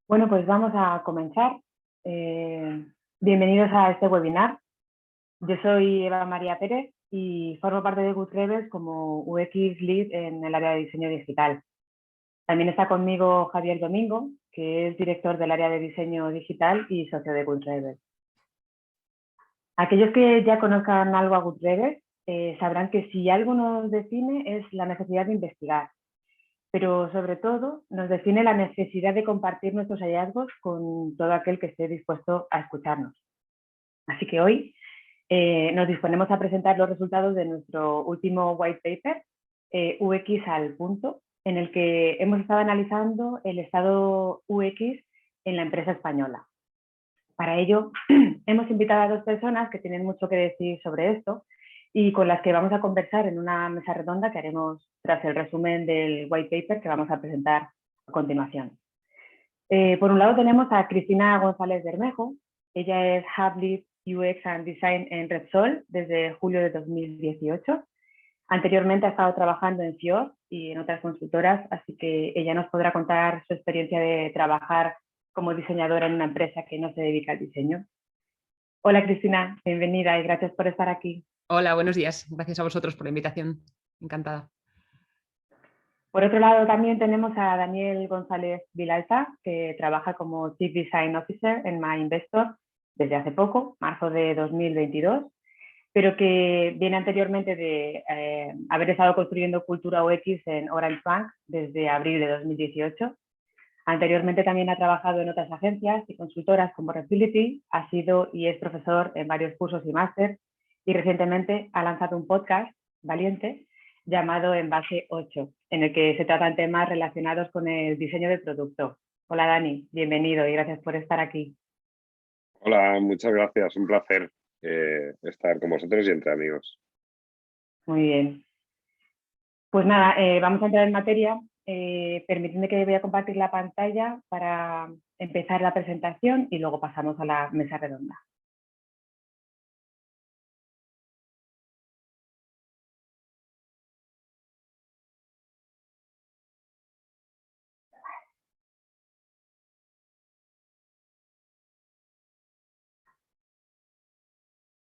Bueno, pues vamos a comenzar. Eh, Bienvenidos a este webinar. Yo soy Eva María Pérez y formo parte de Good Rebels como UX Lead en el área de diseño digital. También está conmigo Javier Domingo, que es director del área de diseño digital y socio de Good Rebels. Aquellos que ya conozcan algo a Good Rebels sabrán que si algo nos define es la necesidad de investigar, pero sobre todo nos define la necesidad de compartir nuestros hallazgos con todo aquel que esté dispuesto a escucharnos. Así que hoy nos disponemos a presentar los resultados de nuestro último white paper, UX al punto, en el que hemos estado analizando el estado UX en la empresa española. Para ello, hemos invitado a dos personas que tienen mucho que decir sobre esto y con las que vamos a conversar en una mesa redonda que haremos tras el resumen del white paper que vamos a presentar a continuación. Por un lado tenemos a Cristina González Bermejo. Ella es Hub Lead UX and Design en Repsol desde julio de 2018. Anteriormente ha estado trabajando en FIOR y en otras consultoras, así que ella nos podrá contar su experiencia de trabajar como diseñadora en una empresa que no se dedica al diseño. Hola Cristina, bienvenida y gracias por estar aquí. Hola, buenos días. Gracias a vosotros por la invitación. Encantada. Por otro lado, también tenemos a Daniel González Vilalta, que trabaja como Chief Design Officer en MyInvestor desde hace poco, marzo de 2022, pero que viene anteriormente de haber estado construyendo cultura UX en Orange Bank desde abril de 2018. Anteriormente también ha trabajado en otras agencias y consultoras como Repility, ha sido y es profesor en varios cursos y máster y recientemente ha lanzado un podcast, Valiente, llamado Envase 8, en el que se tratan temas relacionados con el diseño del producto. Hola Dani, bienvenido y gracias por estar aquí. Hola, muchas gracias. Un placer estar con vosotros y entre amigos. Muy bien. Pues nada, vamos a entrar en materia. Permitidme que voy a compartir la pantalla para empezar la presentación y luego pasamos a la mesa redonda.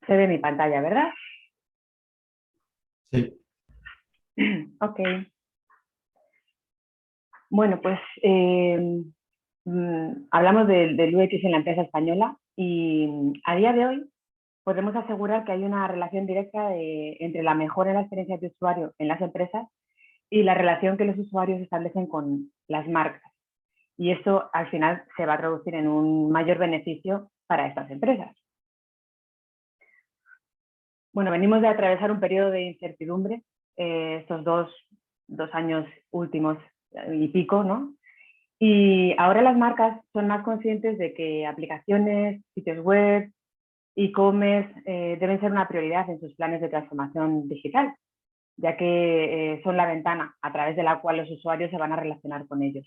Se ve mi pantalla, ¿verdad? Sí. Ok. Bueno, pues hablamos del UX en la empresa española y a día de hoy podemos asegurar que hay una relación directa entre la mejora en la experiencia de usuario en las empresas y la relación que los usuarios establecen con las marcas. Y esto al final se va a traducir en un mayor beneficio para estas empresas. Bueno, venimos de atravesar un periodo de incertidumbre, estos dos años últimos y pico, ¿no? Y ahora las marcas son más conscientes de que aplicaciones, sitios web, e-commerce deben ser una prioridad en sus planes de transformación digital, ya que son la ventana a través de la cual los usuarios se van a relacionar con ellos.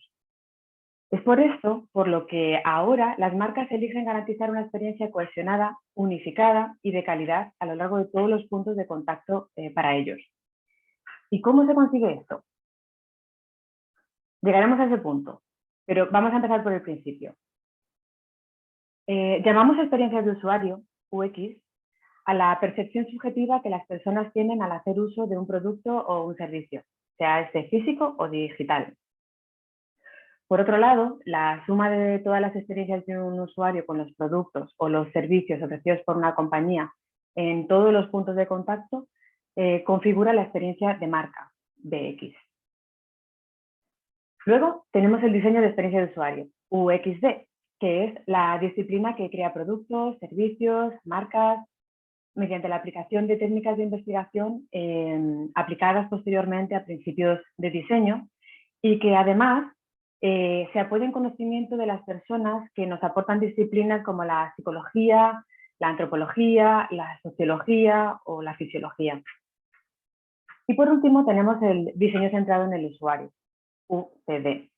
Es por esto por lo que ahora las marcas eligen garantizar una experiencia cohesionada, unificada y de calidad a lo largo de todos los puntos de contacto para ellos. ¿Y cómo se consigue esto? Llegaremos a ese punto, pero vamos a empezar por el principio. Llamamos experiencias de usuario, UX, a la percepción subjetiva que las personas tienen al hacer uso de un producto o un servicio, sea este físico o digital. Por otro lado, la suma de todas las experiencias de un usuario con los productos o los servicios ofrecidos por una compañía en todos los puntos de contacto configura la experiencia de marca, BX. Luego tenemos el diseño de experiencia de usuario, UXD, que es la disciplina que crea productos, servicios, marcas, mediante la aplicación de técnicas de investigación aplicadas posteriormente a principios de diseño y que además se apoya en conocimiento de las personas que nos aportan disciplinas como la psicología, la antropología, la sociología o la fisiología. Y por último tenemos el diseño centrado en el usuario, UCD,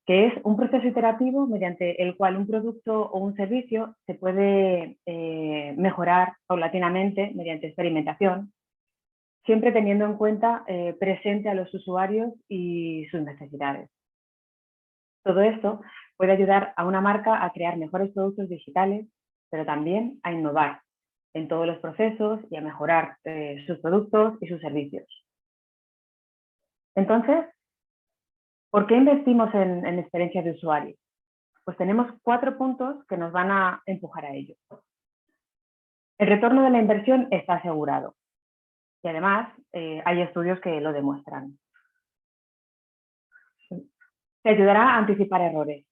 que es un proceso iterativo mediante el cual un producto o un servicio se puede mejorar paulatinamente mediante experimentación, siempre teniendo en cuenta presente a los usuarios y sus necesidades. Todo esto puede ayudar a una marca a crear mejores productos digitales, pero también a innovar en todos los procesos y a mejorar sus productos y sus servicios. Entonces, ¿por qué invertimos en experiencias de usuario? Pues tenemos 4 puntos que nos van a empujar a ello. El retorno de la inversión está asegurado y además hay estudios que lo demuestran. Te ayudará a anticipar errores,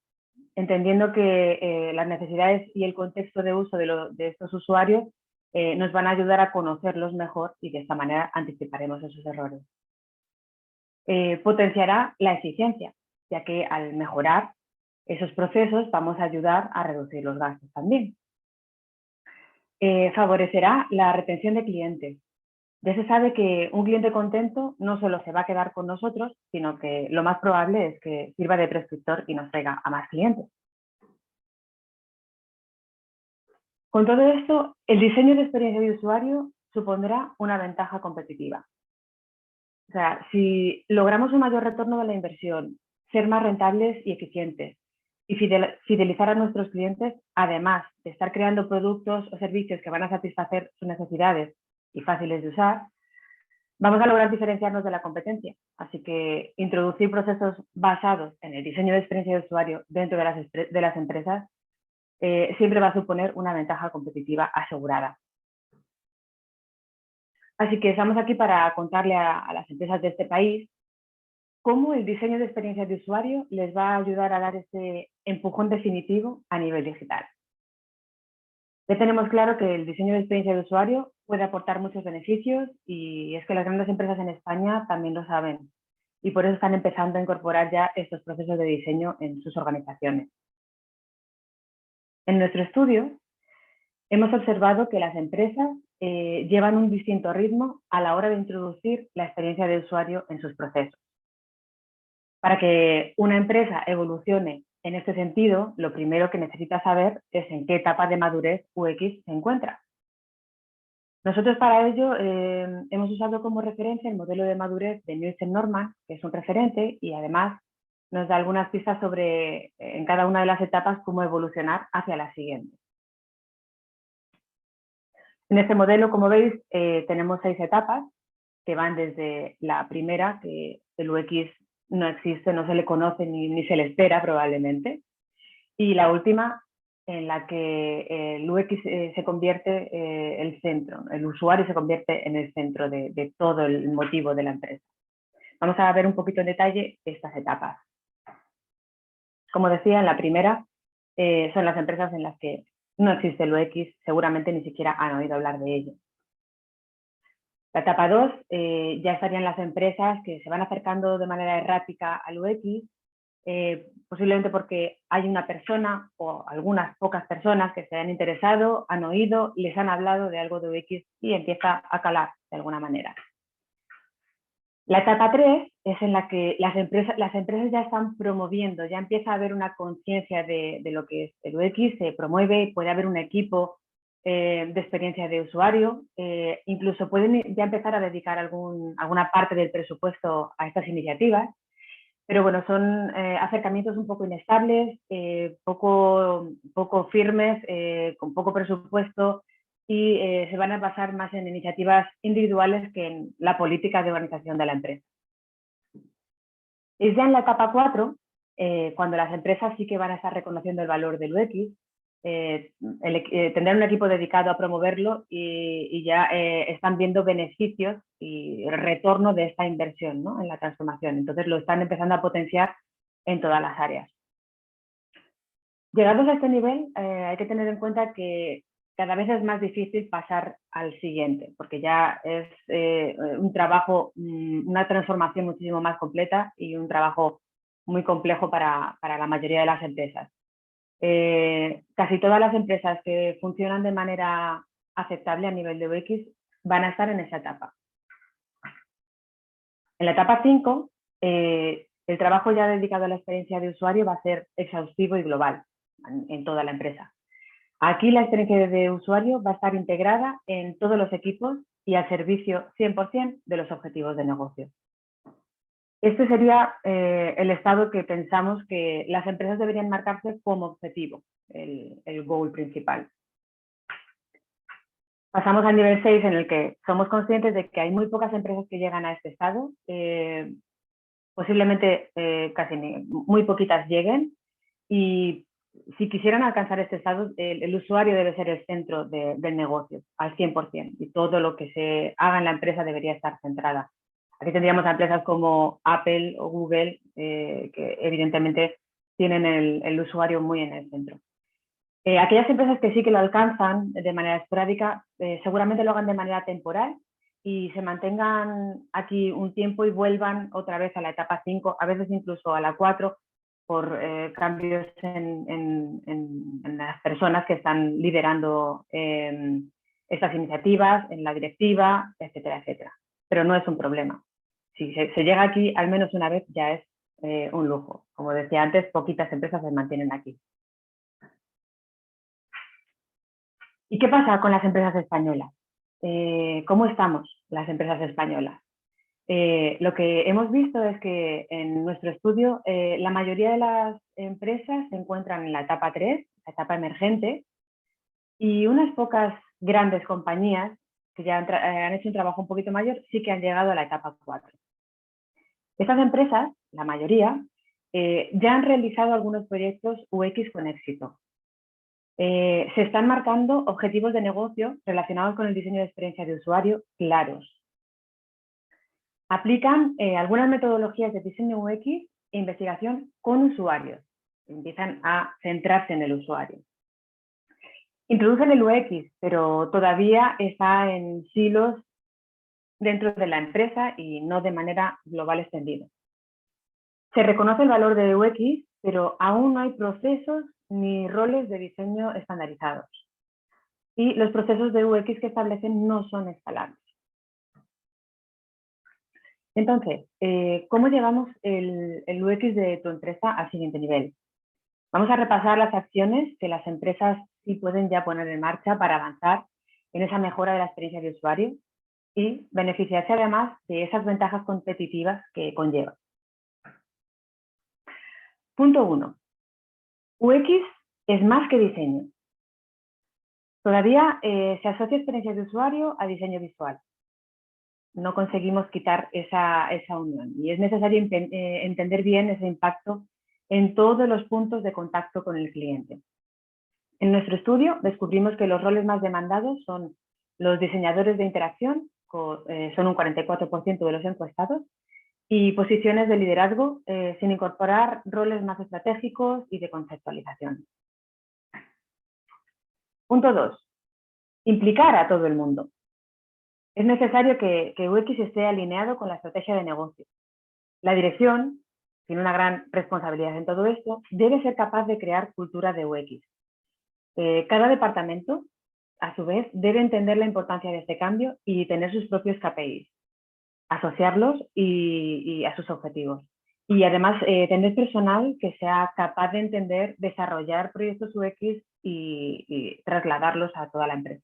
entendiendo que las necesidades y el contexto de uso de estos usuarios nos van a ayudar a conocerlos mejor y de esta manera anticiparemos esos errores. Potenciará la eficiencia, ya que al mejorar esos procesos vamos a ayudar a reducir los gastos también. Favorecerá la retención de clientes. Ya se sabe que un cliente contento no solo se va a quedar con nosotros, sino que lo más probable es que sirva de prescriptor y nos traiga a más clientes. Con todo esto, el diseño de experiencia de usuario supondrá una ventaja competitiva. O sea, si logramos un mayor retorno de la inversión, ser más rentables y eficientes y fidelizar a nuestros clientes, además de estar creando productos o servicios que van a satisfacer sus necesidades y fáciles de usar, vamos a lograr diferenciarnos de la competencia. Así que introducir procesos basados en el diseño de experiencia de usuario dentro de las empresas siempre va a suponer una ventaja competitiva asegurada. Así que estamos aquí para contarle a las empresas de este país cómo el diseño de experiencias de usuario les va a ayudar a dar ese empujón definitivo a nivel digital. Ya tenemos claro que el diseño de experiencia de usuario puede aportar muchos beneficios y es que las grandes empresas en España también lo saben y por eso están empezando a incorporar ya estos procesos de diseño en sus organizaciones. En nuestro estudio hemos observado que las empresas llevan un distinto ritmo a la hora de introducir la experiencia de usuario en sus procesos. Para que una empresa evolucione en este sentido, lo primero que necesita saber es en qué etapa de madurez UX se encuentra. Nosotros para ello hemos usado como referencia el modelo de madurez de Nielsen Norman, que es un referente y además nos da algunas pistas sobre en cada una de las etapas cómo evolucionar hacia la siguiente. En este modelo, como veis, tenemos 6 etapas que van desde la primera, que el UX no existe, no se le conoce ni se le espera probablemente, y la última en la que el UX se convierte el centro, el usuario se convierte en el centro de todo el motivo de la empresa. Vamos a ver un poquito en detalle estas etapas. Como decía, en la primera son las empresas en las que no existe el UX, seguramente ni siquiera han oído hablar de ello. La etapa 2 ya estarían las empresas que se van acercando de manera errática al UX, posiblemente porque hay una persona o algunas pocas personas que se han interesado, han oído, les han hablado de algo de UX y empieza a calar de alguna manera. La etapa 3 es en la que las empresas ya están promoviendo, ya empieza a haber una conciencia de lo que es el UX, se promueve, puede haber un equipo de experiencia de usuario, incluso pueden ya empezar a dedicar alguna parte del presupuesto a estas iniciativas, pero bueno, son acercamientos un poco inestables, poco firmes, con poco presupuesto y se van a basar más en iniciativas individuales que en la política de organización de la empresa. Es ya en la etapa 4, cuando las empresas sí que van a estar reconociendo el valor del UX, tendrán un equipo dedicado a promoverlo y ya están viendo beneficios y retorno de esta inversión, ¿no?, en la transformación. Entonces lo están empezando a potenciar en todas las áreas. Llegados a este nivel, hay que tener en cuenta que cada vez es más difícil pasar al siguiente, porque ya es un trabajo, una transformación muchísimo más completa y un trabajo muy complejo para la mayoría de las empresas. Casi todas las empresas que funcionan de manera aceptable a nivel de UX van a estar en esa etapa. En la etapa 5, el trabajo ya dedicado a la experiencia de usuario va a ser exhaustivo y global en toda la empresa. Aquí la experiencia de usuario va a estar integrada en todos los equipos y al servicio 100% de los objetivos de negocio. Este sería el estado que pensamos que las empresas deberían marcarse como objetivo, el goal principal. Pasamos al nivel 6, en el que somos conscientes de que hay muy pocas empresas que llegan a este estado, posiblemente muy poquitas lleguen, y si quisieran alcanzar este estado, el usuario debe ser el centro del negocio al 100%, y todo lo que se haga en la empresa debería estar centrada. Aquí tendríamos a empresas como Apple o Google, que evidentemente tienen el usuario muy en el centro. Aquellas empresas que sí que lo alcanzan de manera esporádica, seguramente lo hagan de manera temporal y se mantengan aquí un tiempo y vuelvan otra vez a la etapa 5, a veces incluso a la 4, por cambios en las personas que están liderando estas iniciativas, en la directiva, etcétera, etcétera. Pero no es un problema. Si se llega aquí al menos una vez, ya es un lujo. Como decía antes, poquitas empresas se mantienen aquí. ¿Y qué pasa con las empresas españolas? ¿Cómo estamos las empresas españolas? Lo que hemos visto es que en nuestro estudio la mayoría de las empresas se encuentran en la etapa 3, la etapa emergente, y unas pocas grandes compañías que ya han hecho un trabajo un poquito mayor sí que han llegado a la etapa 4. Estas empresas, la mayoría, ya han realizado algunos proyectos UX con éxito. Se están marcando objetivos de negocio relacionados con el diseño de experiencia de usuario claros. Aplican algunas metodologías de diseño UX e investigación con usuarios. Empiezan a centrarse en el usuario. Introducen el UX, pero todavía está en silos dentro de la empresa y no de manera global extendida. Se reconoce el valor de UX, pero aún no hay procesos ni roles de diseño estandarizados. Y los procesos de UX que establecen no son escalables. Entonces, ¿cómo llevamos el UX de tu empresa al siguiente nivel? Vamos a repasar las acciones que las empresas sí pueden ya poner en marcha para avanzar en esa mejora de la experiencia de usuario y beneficiarse además de esas ventajas competitivas que conlleva. Punto 1. UX es más que diseño. Todavía se asocia experiencia de usuario a diseño visual. No conseguimos quitar esa unión y es necesario entender bien ese impacto en todos los puntos de contacto con el cliente. En nuestro estudio descubrimos que los roles más demandados son los diseñadores de interacción, son un 44% de los encuestados, y posiciones de liderazgo sin incorporar roles más estratégicos y de conceptualización. Punto 2. Implicar a todo el mundo. Es necesario que UX esté alineado con la estrategia de negocio. La dirección tiene una gran responsabilidad en todo esto, debe ser capaz de crear cultura de UX. Cada departamento, a su vez, debe entender la importancia de este cambio y tener sus propios KPIs, asociarlos y a sus objetivos. Y además, tener personal que sea capaz de entender, desarrollar proyectos UX y trasladarlos a toda la empresa.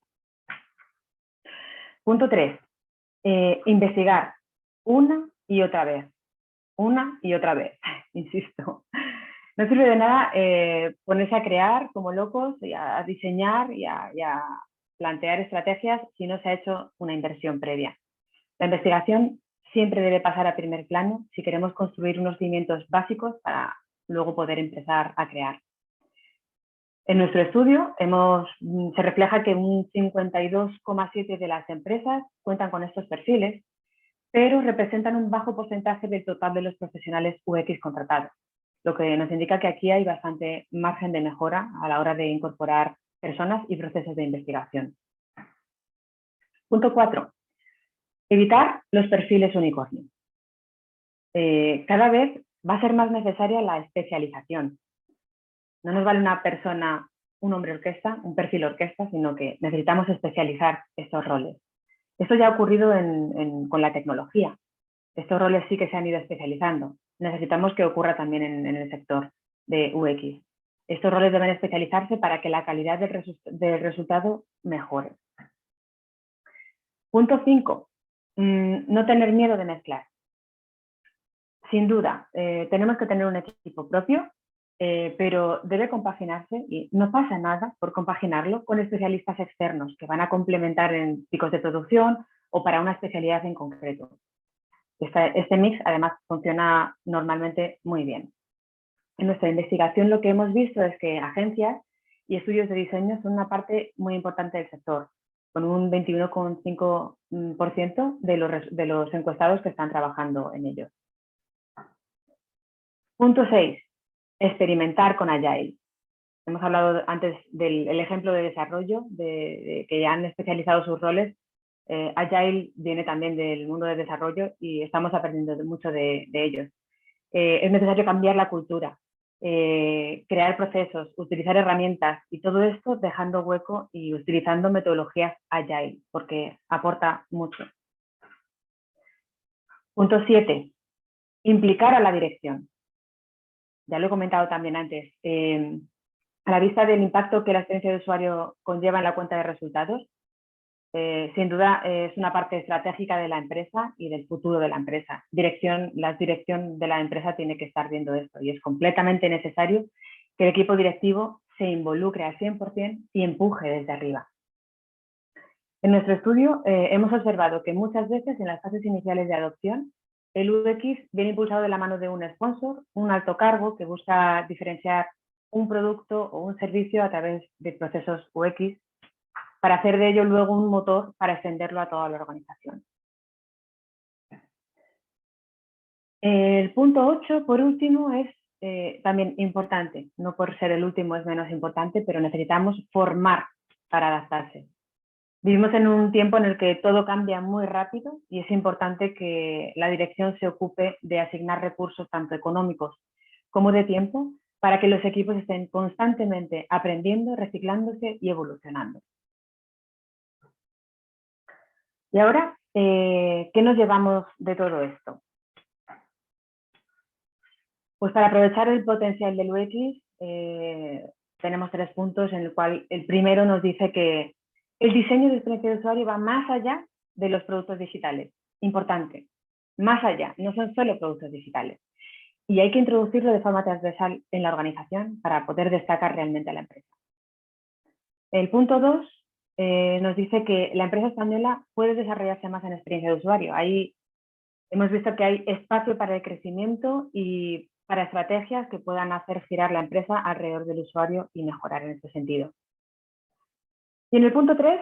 Punto 3. Investigar una y otra vez. Una y otra vez, insisto. No sirve de nada ponerse a crear como locos, y a diseñar y a plantear estrategias si no se ha hecho una inversión previa. La investigación siempre debe pasar a primer plano si queremos construir unos cimientos básicos para luego poder empezar a crear. En nuestro estudio se refleja que un 52,7% de las empresas cuentan con estos perfiles, pero representan un bajo porcentaje del total de los profesionales UX contratados, lo que nos indica que aquí hay bastante margen de mejora a la hora de incorporar personas y procesos de investigación. Punto 4. Evitar los perfiles unicornio. Cada vez va a ser más necesaria la especialización. No nos vale una persona, un hombre orquesta, un perfil orquesta, sino que necesitamos especializar estos roles. Esto ya ha ocurrido con la tecnología. Estos roles sí que se han ido especializando. Necesitamos que ocurra también en el sector de UX. Estos roles deben especializarse para que la calidad del resultado mejore. Punto 5. No tener miedo de mezclar. sin duda, tenemos que tener un equipo propio, pero debe compaginarse y no pasa nada por compaginarlo con especialistas externos que van a complementar en picos de producción o para una especialidad en concreto. Este mix además funciona normalmente muy bien. En nuestra investigación lo que hemos visto es que agencias y estudios de diseño son una parte muy importante del sector, con un 21,5% de los encuestados que están trabajando en ello. Punto 6. Experimentar con Agile. Hemos hablado antes del ejemplo de desarrollo, de que ya han especializado sus roles. Agile viene también del mundo del desarrollo y estamos aprendiendo mucho de ellos. Es necesario cambiar la cultura, crear procesos, utilizar herramientas y todo esto dejando hueco y utilizando metodologías Agile, porque aporta mucho. Punto 7. Implicar a la dirección. Ya lo he comentado también antes. A la vista del impacto que la experiencia de usuario conlleva en la cuenta de resultados, sin duda es una parte estratégica de la empresa y del futuro de la empresa. La dirección de la empresa tiene que estar viendo esto y es completamente necesario que el equipo directivo se involucre al 100% y empuje desde arriba. En nuestro estudio hemos observado que muchas veces en las fases iniciales de adopción el UX viene impulsado de la mano de un sponsor, un alto cargo que busca diferenciar un producto o un servicio a través de procesos UX para hacer de ello luego un motor para extenderlo a toda la organización. El punto 8, por último, es también importante. No por ser el último es menos importante, pero necesitamos formar para adaptarse. Vivimos en un tiempo en el que todo cambia muy rápido y es importante que la dirección se ocupe de asignar recursos tanto económicos como de tiempo para que los equipos estén constantemente aprendiendo, reciclándose y evolucionando. Y ahora, ¿qué nos llevamos de todo esto? Pues para aprovechar el potencial del UX, tenemos 3 puntos en el cual el primero nos dice que el diseño de experiencia de usuario va más allá de los productos digitales. Importante, más allá, no son solo productos digitales. Y hay que introducirlo de forma transversal en la organización para poder destacar realmente a la empresa. El punto 2 nos dice que la empresa española puede desarrollarse más en experiencia de usuario. Ahí hemos visto que hay espacio para el crecimiento y para estrategias que puedan hacer girar la empresa alrededor del usuario y mejorar en este sentido. Y en el punto 3,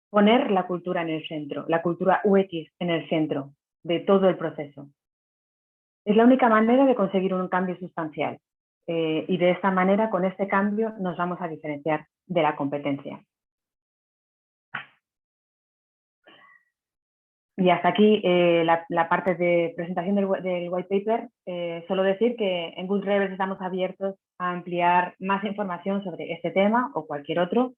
poner la cultura en el centro, la cultura UX en el centro de todo el proceso. Es la única manera de conseguir un cambio sustancial y de esta manera, con este cambio, nos vamos a diferenciar de la competencia. Y hasta aquí la parte de presentación del white paper. Solo decir que en Good Rebels estamos abiertos a ampliar más información sobre este tema o cualquier otro,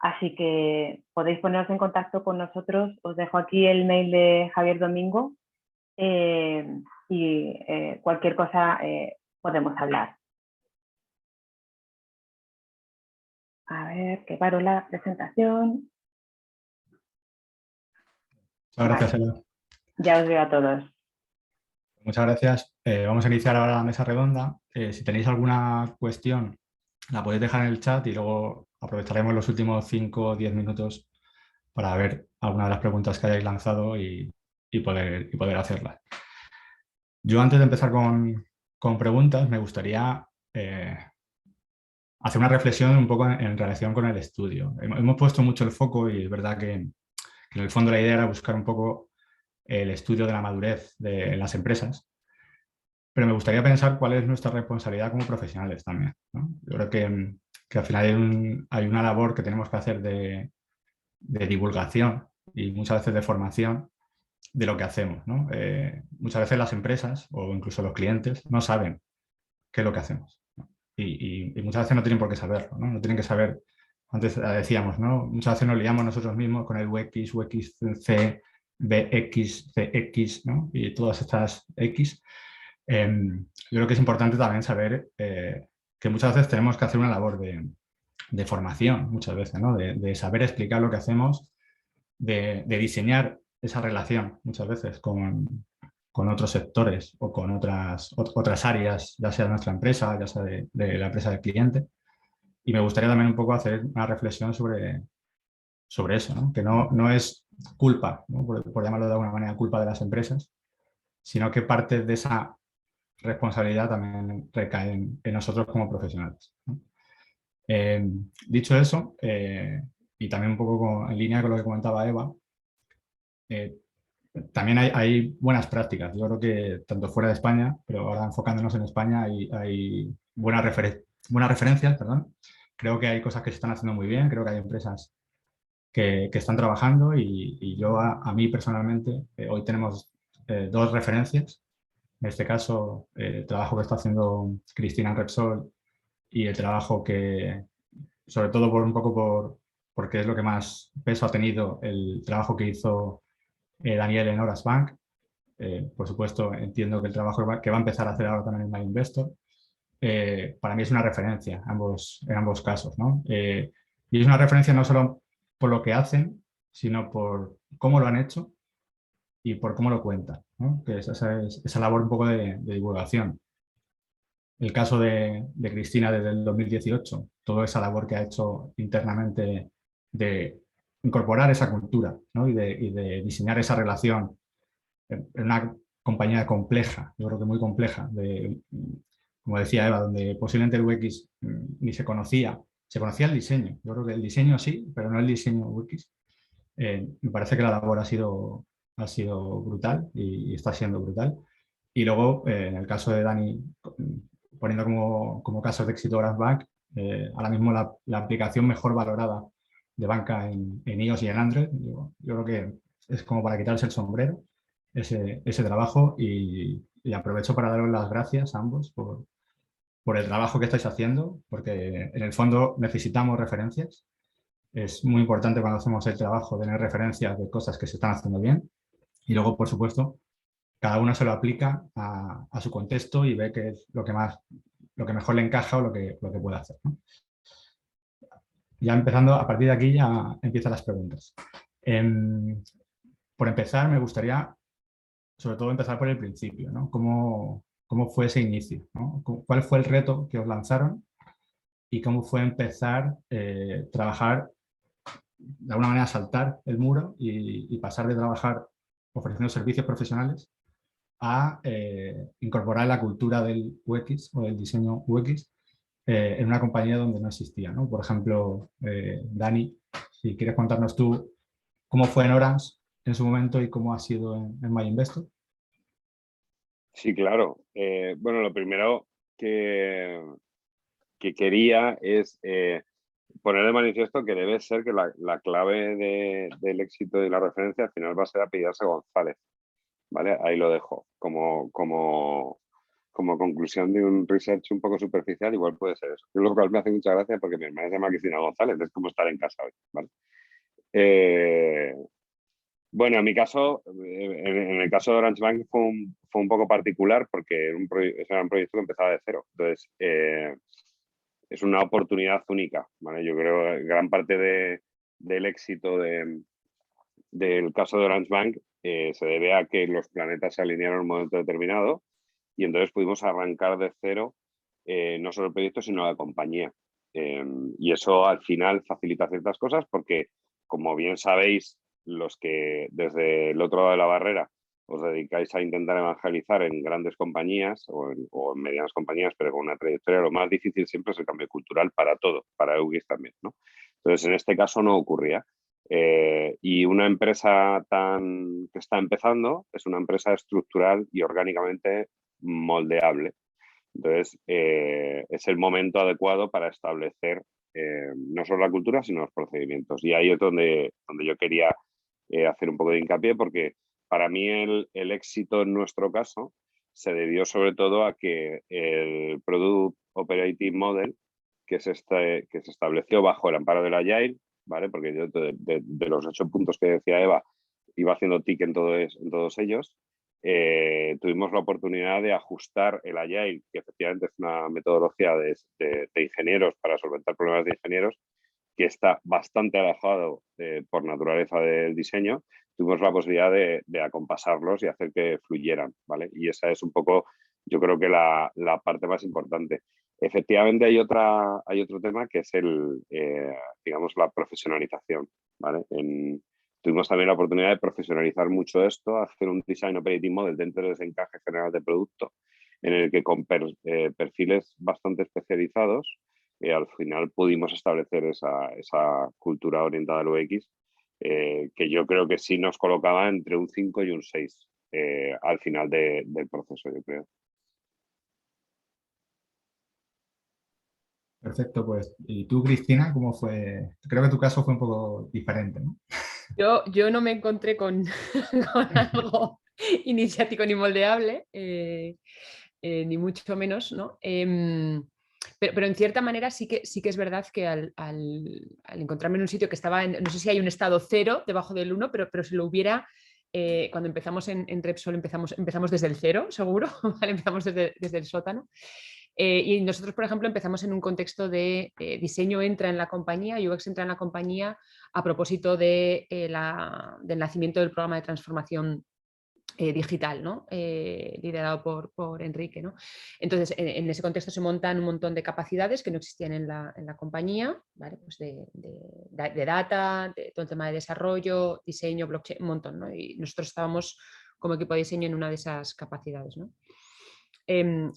así que podéis poneros en contacto con nosotros. Os dejo aquí el mail de Javier Domingo y cualquier cosa podemos hablar. A ver, que paro la presentación. Muchas gracias, Ela. Ya os veo a todos. Muchas gracias. Vamos a iniciar ahora la mesa redonda. Si tenéis alguna cuestión, la podéis dejar en el chat y luego aprovecharemos los últimos 5 o 10 minutos para ver alguna de las preguntas que hayáis lanzado y poder hacerlas. Yo, antes de empezar con preguntas, me gustaría hacer una reflexión un poco en relación con el estudio. Hemos puesto mucho el foco y es verdad que en el fondo la idea era buscar un poco el estudio de la madurez de las empresas, pero me gustaría pensar cuál es nuestra responsabilidad como profesionales también, ¿no? Yo creo que al final hay una labor que tenemos que hacer de divulgación y muchas veces de formación de lo que hacemos, ¿no? Muchas veces las empresas o incluso los clientes no saben qué es lo que hacemos, ¿no? Y muchas veces no tienen por qué saberlo, ¿no? No tienen que saber, antes decíamos, ¿no? Muchas veces nos liamos nosotros mismos con el UX, UXC, BX, CX, ¿no? Y todas estas X. Yo creo que es importante también saber que muchas veces tenemos que hacer una labor de formación, muchas veces, ¿no? De saber explicar lo que hacemos, de diseñar esa relación muchas veces con con otros sectores o con otras áreas, ya sea de nuestra empresa, ya sea de la empresa del cliente. Y me gustaría también un poco hacer una reflexión sobre eso, ¿no? Que no es culpa, ¿no? Por llamarlo de alguna manera, culpa de las empresas, sino que parte de esa responsabilidad también recae en nosotros como profesionales, ¿no? Dicho eso, y también un poco en línea con lo que comentaba Eva, también hay buenas prácticas. Yo creo que tanto fuera de España, pero ahora enfocándonos en España, hay buenas referencias, perdón. Creo que hay cosas que se están haciendo muy bien, creo que hay empresas que están trabajando y yo a mí personalmente, hoy tenemos 2 referencias. En este caso, el trabajo que está haciendo Cristina en Repsol y el trabajo que, sobre todo porque es lo que más peso ha tenido, el trabajo que hizo Daniel en Horas Bank. Por supuesto, entiendo que el trabajo que va a empezar a hacer ahora también en My Investor, para mí es una referencia en ambos casos, ¿no? Y es una referencia no solo por lo que hacen, sino por cómo lo han hecho y por cómo lo cuentan, ¿no? Que es esa labor un poco de divulgación. El caso de Cristina desde el 2018, toda esa labor que ha hecho internamente de incorporar esa cultura, ¿no? y de diseñar esa relación en una compañía compleja, yo creo que muy compleja, como decía Eva, donde posiblemente el UX ni se conocía el diseño. Yo creo que el diseño sí, pero no el diseño UX. Me parece que la labor ha sido brutal y está siendo brutal. Y luego, en el caso de Dani, poniendo como casos de éxito Orange Bank, ahora mismo la aplicación mejor valorada de banca en iOS y en Android, yo creo que es como para quitarse el sombrero ese trabajo y aprovecho para daros las gracias a ambos por el trabajo que estáis haciendo, porque en el fondo necesitamos referencias. Es muy importante cuando hacemos el trabajo tener referencias de cosas que se están haciendo bien y luego, por supuesto, cada uno se lo aplica a su contexto y ve qué es lo que mejor le encaja o lo que puede hacer, ¿no? Ya empezando, a partir de aquí ya empiezan las preguntas. Por empezar, me gustaría sobre todo empezar por el principio, ¿no? ¿Cómo fue ese inicio, ¿no? ¿Cuál fue el reto que os lanzaron y cómo fue empezar a trabajar, de alguna manera saltar el muro y pasar de trabajar ofreciendo servicios profesionales a incorporar la cultura del UX o del diseño UX en una compañía donde no existía, ¿no? Por ejemplo, Dani, si quieres contarnos tú cómo fue en Orange en su momento y cómo ha sido en My Investor. Sí, claro. Bueno, lo primero que quería es poner de manifiesto que debe ser que la clave del éxito y la referencia al final va a ser apellidarse González, ¿vale? Ahí lo dejo. Como conclusión de un research un poco superficial, igual puede ser eso. Lo cual me hace mucha gracia porque mi hermana se llama Cristina González, es como estar en casa hoy, ¿vale? Bueno, en mi caso, en el caso de Orange Bank fue un poco particular porque era un proyecto que empezaba de cero. Entonces, es una oportunidad única, ¿vale? Yo creo que gran parte del éxito del caso de Orange Bank se debe a que los planetas se alinearon en un momento determinado y entonces pudimos arrancar de cero no solo el proyecto, sino la compañía. Y eso al final facilita ciertas cosas porque, como bien sabéis, los que desde el otro lado de la barrera os dedicáis a intentar evangelizar en grandes compañías o en medianas compañías, pero con una trayectoria, lo más difícil siempre es el cambio cultural para todo, para UX también, ¿no? Entonces, en este caso no ocurría. Y una empresa que está empezando es una empresa estructural y orgánicamente moldeable. Entonces, es el momento adecuado para establecer no solo la cultura, sino los procedimientos. Y ahí es donde yo quería hacer un poco de hincapié, porque para mí el éxito en nuestro caso se debió sobre todo a que el Product Operating Model que se estableció bajo el amparo del Agile, ¿vale? Porque yo de los 8 puntos que decía Eva, iba haciendo tic en todos ellos. Tuvimos la oportunidad de ajustar el Agile, que efectivamente es una metodología de ingenieros para solventar problemas de ingenieros, que está bastante alejado por naturaleza del diseño, tuvimos la posibilidad de acompasarlos y hacer que fluyeran, ¿vale? Y esa es un poco, yo creo que la parte más importante. Efectivamente hay otro tema que es digamos, la profesionalización, ¿vale? Tuvimos también la oportunidad de profesionalizar mucho esto, hacer un Design Operating Model dentro de ese encaje general de producto, en el que con perfiles bastante especializados, al final pudimos establecer esa cultura orientada al UX, que yo creo que sí nos colocaba entre un 5 y un 6 al final del proceso, yo creo. Perfecto, pues. ¿Y tú, Cristina, cómo fue? Creo que tu caso fue un poco diferente, ¿no? Yo no me encontré con, con algo iniciático ni moldeable, ni mucho menos, ¿no? Pero en cierta manera sí que es verdad que al encontrarme en un sitio que estaba no sé si hay un estado 0 debajo del 1, pero si lo hubiera, cuando empezamos en Repsol empezamos desde el 0, seguro, ¿vale? Empezamos desde el sótano. Y nosotros, por ejemplo, empezamos en un contexto de diseño entra en la compañía, UX entra en la compañía a propósito del nacimiento del programa de transformación digital, ¿no? Liderado por Enrique, ¿no? Entonces, en ese contexto se montan un montón de capacidades que no existían en la compañía, ¿vale? Pues de data, de todo el tema de desarrollo, diseño, blockchain, un montón, ¿no? Y nosotros estábamos como equipo de diseño en una de esas capacidades, ¿no?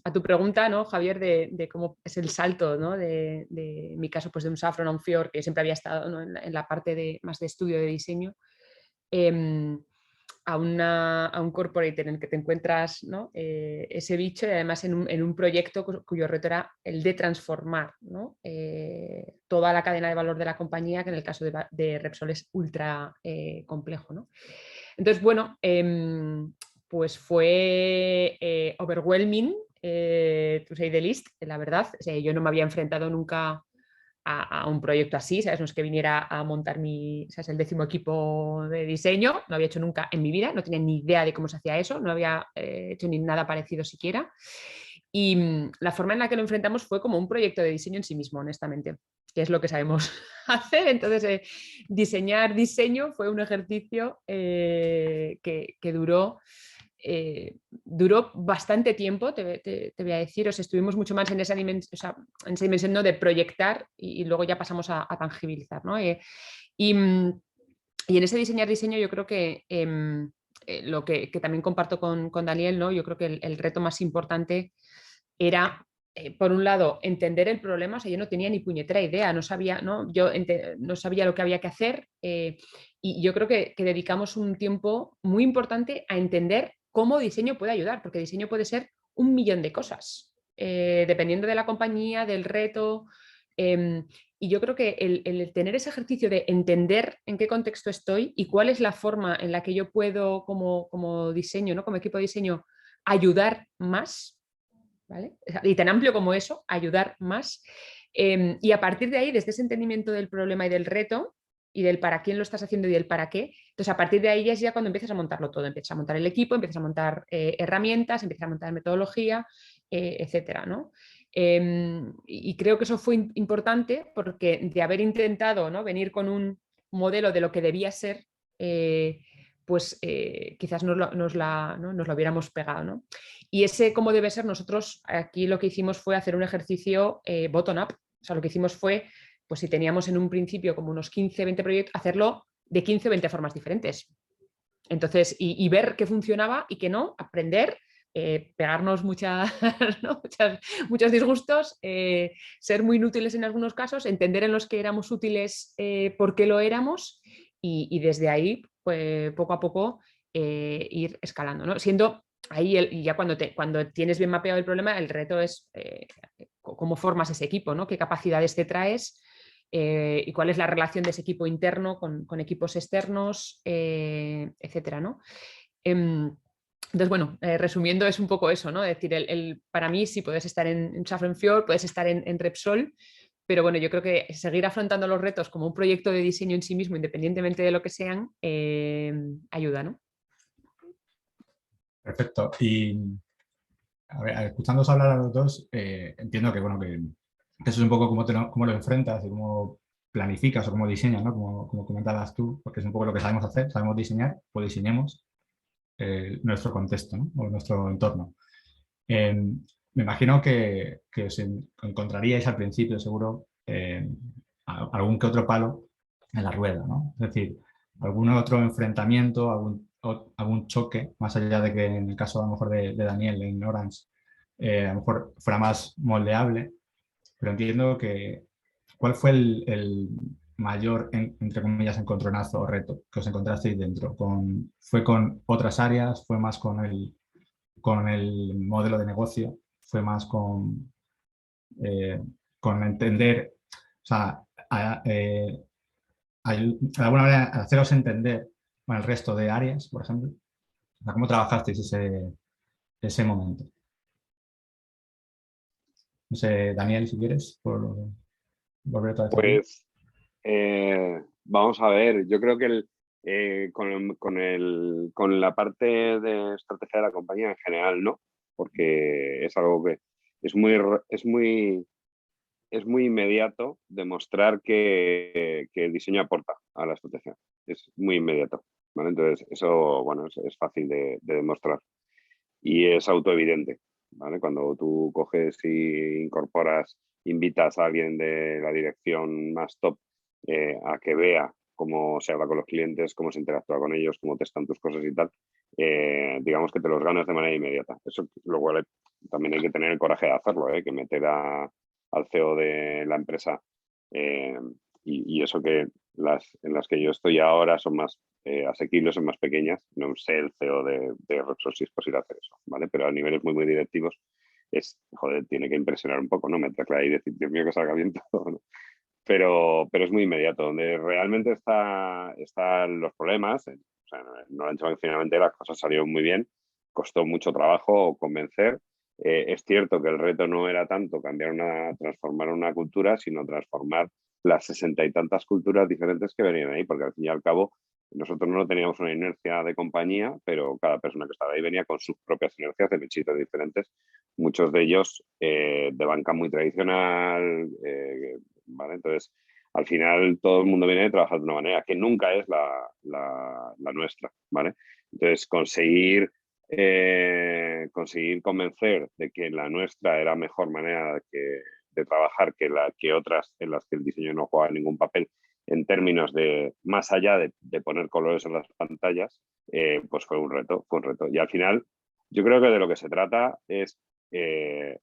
A tu pregunta, ¿no, Javier, de cómo es el salto, ¿no? de mi caso, pues de un Saffron a un Fior, que siempre había estado, ¿no? en la parte más de estudio de diseño, a un corporate en el que te encuentras, ¿no? Ese bicho, y además en un proyecto cuyo reto era el de transformar, ¿no? Toda la cadena de valor de la compañía, que en el caso de Repsol es ultra complejo, ¿no? Entonces, bueno, pues fue overwhelming, to say the least, la verdad. O sea, yo no me había enfrentado nunca a un proyecto así, ¿sabes? No es que viniera a montar ¿sabes? El 10º equipo de diseño, no había hecho nunca en mi vida, no tenía ni idea de cómo se hacía eso, no había hecho ni nada parecido siquiera. Y la forma en la que lo enfrentamos fue como un proyecto de diseño en sí mismo, honestamente, que es lo que sabemos hacer. Entonces, diseñar diseño fue un ejercicio que duró bastante tiempo, te voy a decir. O sea, estuvimos mucho más en esa dimensión, ¿no? De proyectar y luego ya pasamos a tangibilizar, ¿no? Y en ese diseñar diseño yo creo que lo que también comparto con Daniel, ¿no? Yo creo que el reto más importante era, por un lado, entender el problema. O sea, yo no tenía ni puñetera idea, no sabía, ¿no? Yo no sabía lo que había que hacer, y yo creo que dedicamos un tiempo muy importante a entender cómo diseño puede ayudar, porque diseño puede ser un millón de cosas, dependiendo de la compañía, del reto. Y yo creo que el tener ese ejercicio de entender en qué contexto estoy y cuál es la forma en la que yo puedo, como diseño, ¿no? Como equipo de diseño, ayudar más, ¿vale? Y tan amplio como eso, ayudar más. Y a partir de ahí, desde ese entendimiento del problema y del reto, y del para quién lo estás haciendo y del para qué, entonces a partir de ahí es ya cuando empiezas a montarlo todo, empiezas a montar el equipo, empiezas a montar herramientas, empiezas a montar metodología, etcétera, ¿no? Y creo que eso fue importante porque de haber intentado, ¿no? venir con un modelo de lo que debía ser, pues quizás nos lo hubiéramos pegado, ¿no? Y ese cómo debe ser, nosotros aquí lo que hicimos fue hacer un ejercicio bottom-up. O sea, lo que hicimos fue, pues si teníamos en un principio como unos 15, 20 proyectos, hacerlo de 15 o 20 formas diferentes. Entonces, y ver qué funcionaba y qué no, aprender, pegarnos ¿no? muchos disgustos, ser muy inútiles en algunos casos, entender en los que éramos útiles por qué lo éramos, y desde ahí, pues, poco a poco ir escalando, ¿no? Siendo ahí, ya cuando tienes bien mapeado el problema, el reto es cómo formas ese equipo, ¿no? Qué capacidades te traes, y cuál es la relación de ese equipo interno con equipos externos, etcétera, ¿no? Entonces, bueno, resumiendo, es un poco eso, ¿no? Es decir, para mí sí puedes estar en Saffron Fior, puedes estar en Repsol, pero bueno, yo creo que seguir afrontando los retos como un proyecto de diseño en sí mismo, independientemente de lo que sean, ayuda, ¿no? Perfecto. Y a ver, escuchándoos hablar a los dos, entiendo que, bueno, que eso es un poco cómo lo enfrentas y cómo planificas o cómo diseñas, ¿no? Como comentabas tú, porque es un poco lo que sabemos hacer, sabemos diseñar, pues diseñemos nuestro contexto, ¿no? O nuestro entorno. Me imagino que os encontraríais al principio, seguro, algún que otro palo en la rueda, ¿no? Es decir, algún otro enfrentamiento, algún choque, más allá de que en el caso a lo mejor de Daniel en Orange, a lo mejor fuera más moldeable, pero entiendo que ¿cuál fue el mayor, entre comillas, encontronazo o reto que os encontrasteis dentro? ¿Fue con otras áreas? ¿Fue más con el modelo de negocio? ¿Fue más con entender, o sea, de alguna manera haceros entender con el resto de áreas, por ejemplo? O sea, ¿cómo trabajasteis ese momento? No sé, Daniel, si quieres, por volver otra vez a ti. Pues vamos a ver, yo creo que con la parte de estrategia de la compañía en general, no, porque es algo que es muy inmediato demostrar que el diseño aporta a la estrategia. Es muy inmediato, ¿vale? Entonces, eso, bueno, es fácil de demostrar y es autoevidente, ¿vale? Cuando tú coges y invitas a alguien de la dirección más top a que vea cómo se habla con los clientes, cómo se interactúa con ellos, cómo testan tus cosas y tal, digamos que te los ganas de manera inmediata. Eso lo cual también hay que tener el coraje de hacerlo, que meter al CEO de la empresa y eso que en las que yo estoy ahora son más asequibles, son más pequeñas. No sé el CEO de Repsol si es posible hacer eso, ¿vale? Pero a niveles muy, muy directivos tiene que impresionar un poco, ¿no? Meterle ahí y decir, Dios mío, que salga bien todo, ¿no? Pero es muy inmediato. Donde realmente están los problemas, o sea, no, finalmente las cosas salieron muy bien, costó mucho trabajo convencer. Es cierto que el reto no era tanto transformar una cultura, sino transformar las 60 y tantas culturas diferentes que venían ahí, porque al fin y al cabo nosotros no teníamos una inercia de compañía, pero cada persona que estaba ahí venía con sus propias inercias de bichitos diferentes, muchos de ellos de banca muy tradicional, ¿vale? Entonces, al final todo el mundo viene a trabajar de una manera que nunca es la nuestra, ¿vale? Entonces, conseguir convencer de que la nuestra era mejor manera de trabajar que otras en las que el diseño no juega ningún papel en términos de, más allá de poner colores en las pantallas, pues fue un reto. Y al final, yo creo que de lo que se trata es de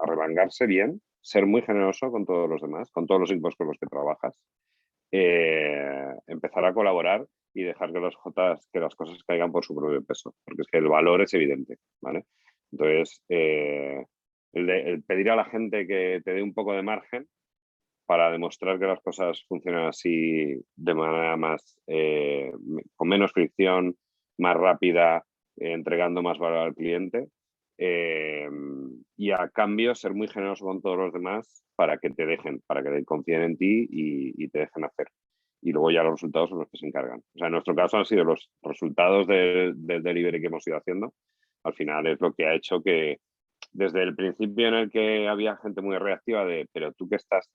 arremangarse bien, ser muy generoso con todos los demás, con todos los equipos con los que trabajas, empezar a colaborar y dejar que las cosas caigan por su propio peso, porque es que el valor es evidente, ¿vale? Entonces, el pedir a la gente que te dé un poco de margen para demostrar que las cosas funcionan así de manera con menos fricción, más rápida, entregando más valor al cliente, y a cambio ser muy generoso con todos los demás para que confíen en ti y te dejen hacer. Y luego ya los resultados son los que se encargan. O sea, en nuestro caso han sido los resultados del delivery que hemos ido haciendo. Al final es lo que ha hecho que desde el principio en el que había gente muy reactiva pero tú que estás,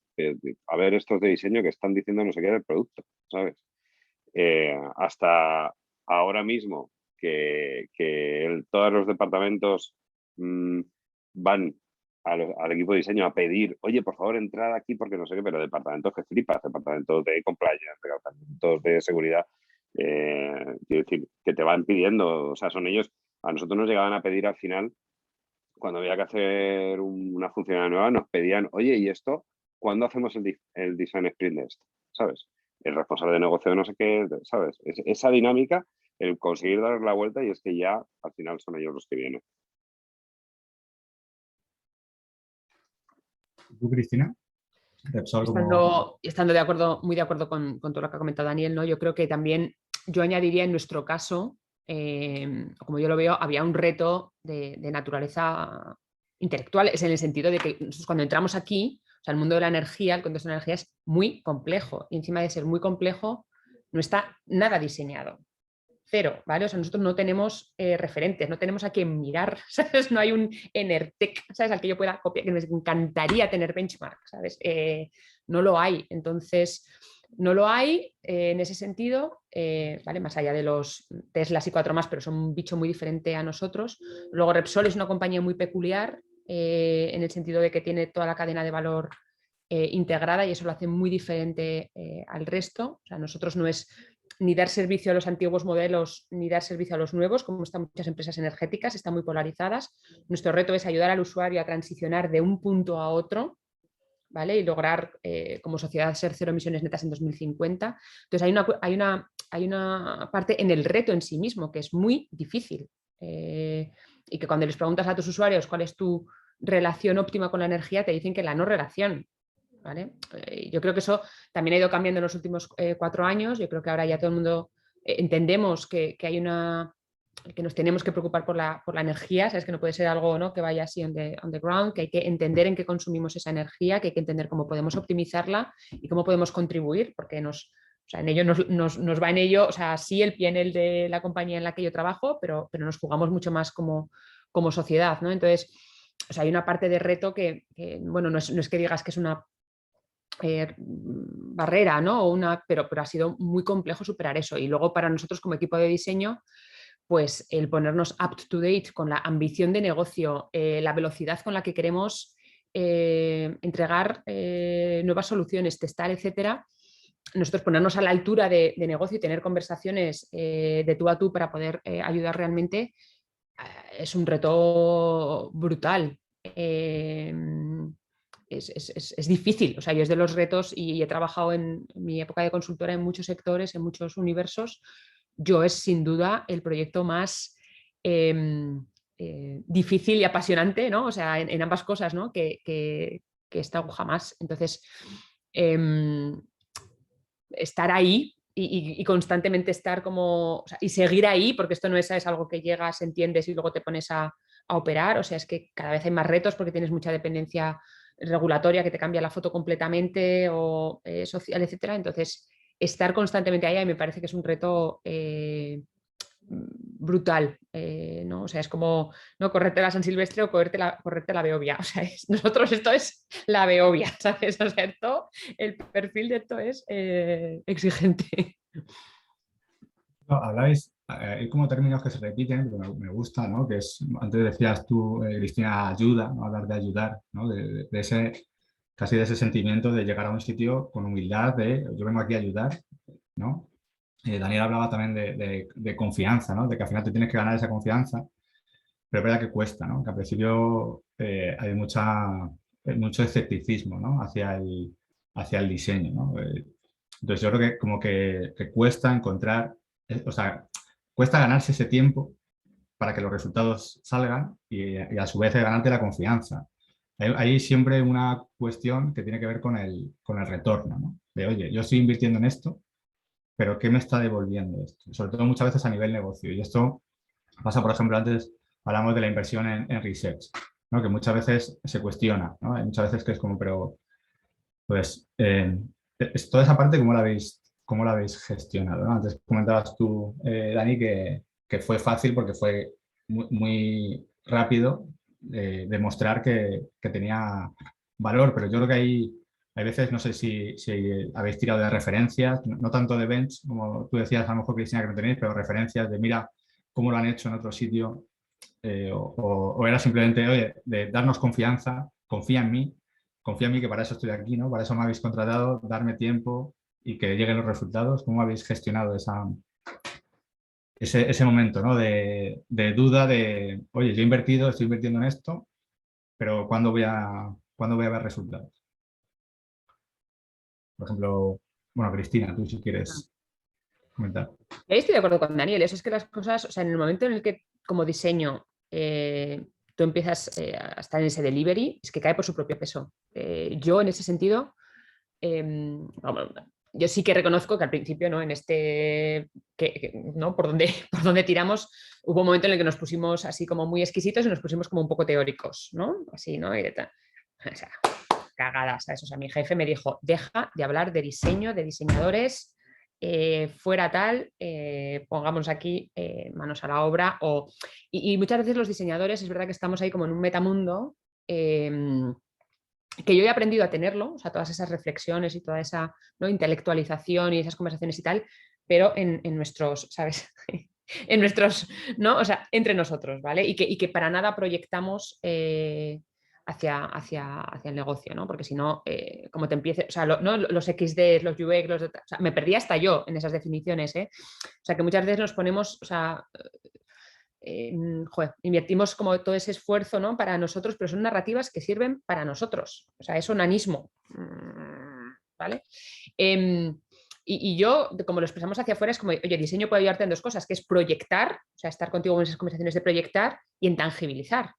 a ver estos de diseño que están diciendo no sé qué del producto, ¿sabes? Hasta ahora mismo que todos los departamentos van al equipo de diseño a pedir, oye, por favor, entrad aquí porque no sé qué, pero departamentos que flipas, departamentos de compliance, departamentos de seguridad, quiero decir, que te van pidiendo, o sea, son ellos, a nosotros nos llegaban a pedir al final, cuando había que hacer una funcionalidad nueva, nos pedían, oye, ¿y esto cuándo hacemos el design sprint de esto? ¿Sabes? El responsable de negocio de no sé qué, ¿sabes? Esa dinámica, el conseguir dar la vuelta y es que ya al final son ellos los que vienen. ¿Tú, Cristina? Estando de acuerdo, muy de acuerdo con todo lo que ha comentado Daniel, ¿no? Yo creo que también yo añadiría en nuestro caso, como yo lo veo, había un reto de naturaleza intelectual, es en el sentido de que nosotros cuando entramos aquí, o sea, el mundo de la energía, el contexto de la energía es muy complejo y encima de ser muy complejo no está nada diseñado. cero, ¿vale? O sea, nosotros no tenemos referentes, no tenemos a quien mirar, ¿sabes? No hay un Enertec, ¿sabes? Al que yo pueda copiar, que me encantaría tener benchmark, ¿sabes? No lo hay, entonces no lo hay en ese sentido, ¿vale? Más allá de los Teslas y 4 más, pero son un bicho muy diferente a nosotros. Luego Repsol es una compañía muy peculiar en el sentido de que tiene toda la cadena de valor integrada y eso lo hace muy diferente al resto. O sea, nosotros no es ni dar servicio a los antiguos modelos ni dar servicio a los nuevos, como están muchas empresas energéticas, están muy polarizadas. Nuestro reto es ayudar al usuario a transicionar de un punto a otro, ¿vale? Y lograr como sociedad ser cero emisiones netas en 2050. Entonces hay una parte en el reto en sí mismo que es muy difícil y que cuando les preguntas a tus usuarios cuál es tu relación óptima con la energía, te dicen que la no relación. ¿Vale? Yo creo que eso también ha ido cambiando en los últimos 4 años. Yo creo que ahora ya todo el mundo entendemos que hay que nos tenemos que preocupar por la energía, ¿sabes? Que no puede ser algo, ¿no?, que vaya así on the ground, que hay que entender en qué consumimos esa energía, que hay que entender cómo podemos optimizarla y cómo podemos contribuir, porque o sea, en ello nos va en ello, o sea, sí el PNL de la compañía en la que yo trabajo, pero nos jugamos mucho más como sociedad, ¿no? Entonces, o sea, hay una parte de reto que bueno, no es que digas que es una barrera, ¿no? Pero ha sido muy complejo superar eso. Y luego para nosotros como equipo de diseño, pues el ponernos up to date con la ambición de negocio, la velocidad con la que queremos entregar nuevas soluciones, testar, etcétera. Nosotros ponernos a la altura de negocio y tener conversaciones de tú a tú para poder ayudar realmente es un reto brutal. Es difícil, o sea, yo es de los retos y he trabajado en mi época de consultora en muchos sectores, en muchos universos. Yo es sin duda el proyecto más difícil y apasionante, ¿no? O sea, en ambas cosas, ¿no? Que he estado jamás. Entonces, estar ahí y constantemente estar como, o sea, y seguir ahí, porque esto no es algo que llegas, entiendes y luego te pones a operar, o sea, es que cada vez hay más retos porque tienes mucha dependencia regulatoria que te cambia la foto completamente o social, etcétera. Entonces, estar constantemente ahí me parece que es un reto brutal, ¿no? O sea, es como no correrte la San Silvestre o correrte la Beovia. O sea, nosotros esto es la Beovia, ¿sabes? O sea, el perfil de esto es exigente. No, habláis, hay como términos que se repiten, pero me gusta, ¿no? Que es, antes decías tú, Cristina, ayuda, ¿no? Hablar de ayudar, ¿no? De ese, casi de ese sentimiento de llegar a un sitio con humildad, de yo vengo aquí a ayudar, ¿no? Daniel hablaba también de confianza, ¿no? De que al final te tienes que ganar esa confianza, pero es verdad que cuesta, ¿no? Que al principio hay mucho escepticismo, ¿no? Hacia el diseño, ¿no? Entonces yo creo que como que cuesta encontrar, o sea, cuesta ganarse ese tiempo para que los resultados salgan y a su vez ganarte la confianza. Hay siempre una cuestión que tiene que ver con el retorno, ¿no? De, oye, yo estoy invirtiendo en esto, pero ¿qué me está devolviendo esto? Sobre todo muchas veces a nivel negocio. Y esto pasa, por ejemplo, antes hablamos de la inversión en research, ¿no? Que muchas veces se cuestiona, ¿no? Hay muchas veces que es como, pero, pues, toda esa parte, ¿cómo la habéis gestionado, ¿no? Antes comentabas tú, Dani, que fue fácil porque fue muy, muy rápido demostrar que tenía valor, pero yo creo que hay veces, no sé si habéis tirado de referencias, no tanto de bench, como tú decías, a lo mejor, Cristina, que no tenéis, pero referencias de mira cómo lo han hecho en otro sitio, o era simplemente, oye, de darnos confianza, confía en mí que para eso estoy aquí, ¿no? Para eso me habéis contratado, darme tiempo y que lleguen los resultados. ¿Cómo habéis gestionado ese momento, ¿no? de duda de, oye, yo estoy invirtiendo en esto, pero ¿cuándo voy a ver resultados? Por ejemplo, bueno, Cristina, tú si quieres comentar. Ahí estoy de acuerdo con Daniel, eso es que las cosas, o sea, en el momento en el que como diseño tú empiezas a estar en ese delivery, es que cae por su propio peso. Yo en ese sentido, vamos, yo sí que reconozco que al principio, ¿no? En ¿no? por donde tiramos, hubo un momento en el que nos pusimos así como muy exquisitos y nos pusimos como un poco teóricos, ¿no? Así, ¿no? O sea, cagadas, ¿sabes? O sea, mi jefe me dijo, deja de hablar de diseño, de diseñadores, fuera tal, pongamos aquí manos a la obra. Y muchas veces los diseñadores, es verdad que estamos ahí como en un metamundo, que yo he aprendido a tenerlo, o sea, todas esas reflexiones y toda esa, ¿no?, intelectualización y esas conversaciones y tal, pero en nuestros, ¿sabes? En nuestros, ¿no? O sea, entre nosotros, ¿vale? Y que para nada proyectamos hacia el negocio, ¿no? Porque si no, como te empiece, o sea, ¿no?, los XD, los UX, o sea, me perdí hasta yo en esas definiciones, ¿eh? O sea, que muchas veces nos ponemos, o sea, invertimos como todo ese esfuerzo, ¿no?, para nosotros, pero son narrativas que sirven para nosotros. O sea, es onanismo, ¿vale? Y yo, como lo expresamos hacia afuera, es como, oye, diseño puede ayudarte en dos cosas, que es proyectar, o sea, estar contigo en esas conversaciones de proyectar, y en tangibilizar.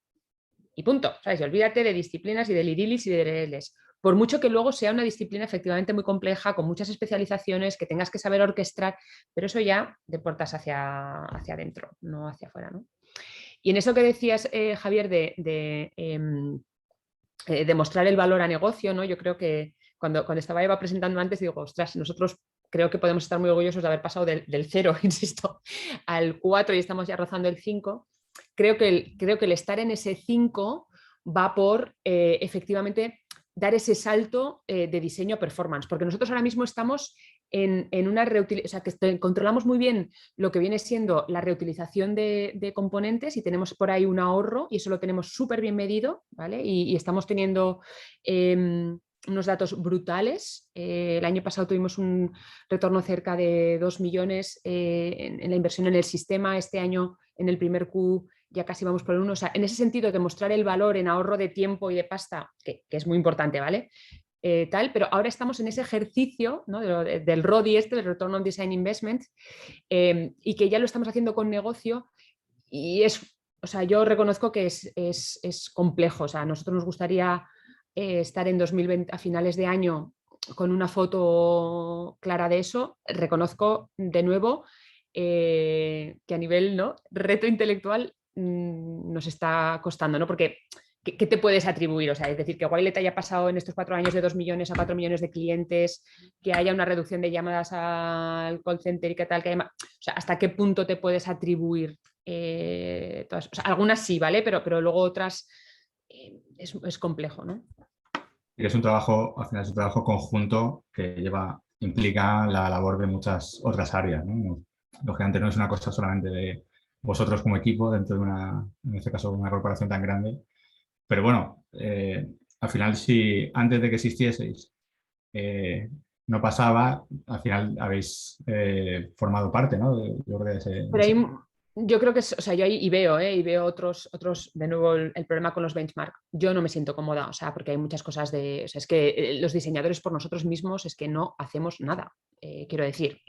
Y punto, ¿sabes? Y olvídate de disciplinas y de lirilis y de reles. Por mucho que luego sea una disciplina efectivamente muy compleja, con muchas especializaciones, que tengas que saber orquestar, pero eso ya de puertas hacia adentro, no hacia afuera, ¿no? Y en eso que decías, Javier, de mostrar el valor a negocio, ¿no? Yo creo que cuando estaba Eva presentando antes, digo, ostras, nosotros creo que podemos estar muy orgullosos de haber pasado del 0, insisto, al 4 y estamos ya rozando el 5. Creo que el estar en ese 5 va por efectivamente dar ese salto de diseño a performance, porque nosotros ahora mismo estamos en una reutilización, o sea, que controlamos muy bien lo que viene siendo la reutilización de componentes y tenemos por ahí un ahorro y eso lo tenemos súper bien medido, ¿vale? Y estamos teniendo unos datos brutales. El año pasado tuvimos un retorno cerca de 2 millones en la inversión en el sistema. Este año, en el primer Q, ya casi vamos por el 1. O sea, en ese sentido, demostrar el valor en ahorro de tiempo y de pasta, que es muy importante, ¿vale? Pero ahora estamos en ese ejercicio, ¿no?, del RODI, del Return on Design Investment, y que ya lo estamos haciendo con negocio y o sea, yo reconozco que es complejo. O sea, a nosotros nos gustaría estar en 2020, a finales de año, con una foto clara de eso. Reconozco de nuevo que a nivel, ¿no?, reto intelectual nos está costando, ¿no? Porque ¿qué te puedes atribuir? O sea, es decir, que Wilet haya pasado en estos 4 años de 2 millones a 4 millones de clientes, que haya una reducción de llamadas al call center y qué tal, que haya, o sea, ¿hasta qué punto te puedes atribuir todas? O sea, algunas sí, ¿vale? Pero luego otras es complejo, ¿no? Y es un trabajo, al final es un trabajo conjunto que implica la labor de muchas otras áreas, ¿no? Lógicamente no es una cosa solamente de vosotros como equipo dentro de en este caso, una corporación tan grande. Pero bueno, al final, si antes de que existieseis no pasaba, al final habéis formado parte, ¿no? Yo creo que, o sea, yo ahí veo otros, de nuevo, el problema con los benchmark. Yo no me siento cómoda, o sea, porque hay muchas cosas o sea, es que los diseñadores por nosotros mismos es que no hacemos nada, quiero decir,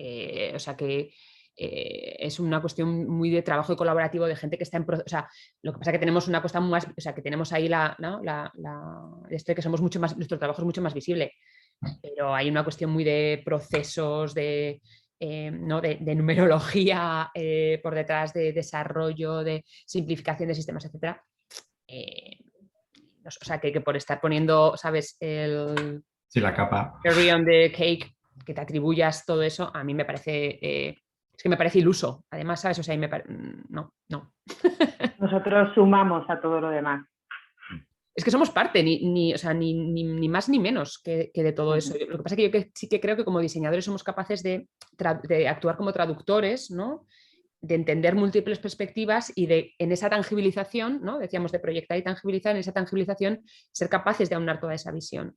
o sea, que es una cuestión muy de trabajo y colaborativo de gente que está o sea, lo que pasa es que tenemos una cosa más, o sea, que tenemos ahí esto de que somos mucho más, nuestro trabajo es mucho más visible, pero hay una cuestión muy de procesos, ¿no?, de numerología por detrás, de desarrollo, de simplificación de sistemas, etc. O sea, que por estar poniendo, ¿sabes?, sí, la capa. cherry on the cake, que te atribuyas todo eso, a mí me parece, es que me parece iluso. Además, ¿sabes? O sea, no. Nosotros sumamos a todo lo demás. Es que somos parte, o sea, ni más ni menos que de todo eso. Lo que pasa es que yo sí que creo que como diseñadores somos capaces de actuar como traductores, ¿no?, de entender múltiples perspectivas y en esa tangibilización, ¿no?, decíamos de proyectar y tangibilizar, en esa tangibilización ser capaces de aunar toda esa visión.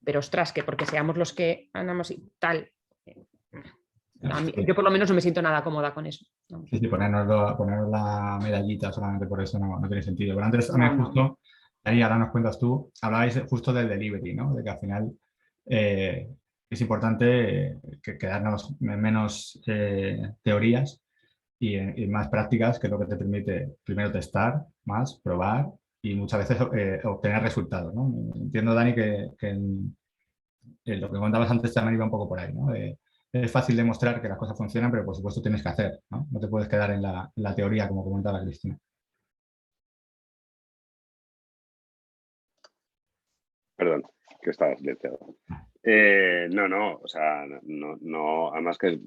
Pero ostras, que porque seamos los que andamos y tal, yo por lo menos no me siento nada cómoda con eso. Sí, ponernos la medallita solamente por eso no tiene sentido. Pero antes también justo, ahí ahora nos cuentas tú, hablabais justo del delivery, ¿no? De que al final es importante quedarnos menos teorías y más prácticas, que es lo que te permite primero testar, más probar y muchas veces obtener resultados, ¿no? Entiendo, Dani, que lo que contabas antes también iba un poco por ahí, ¿no? Es fácil demostrar que las cosas funcionan, pero por supuesto tienes que hacer, ¿no? No te puedes quedar en la teoría, como comentaba Cristina. Perdón, que estaba silenciado. No, o sea, no, además que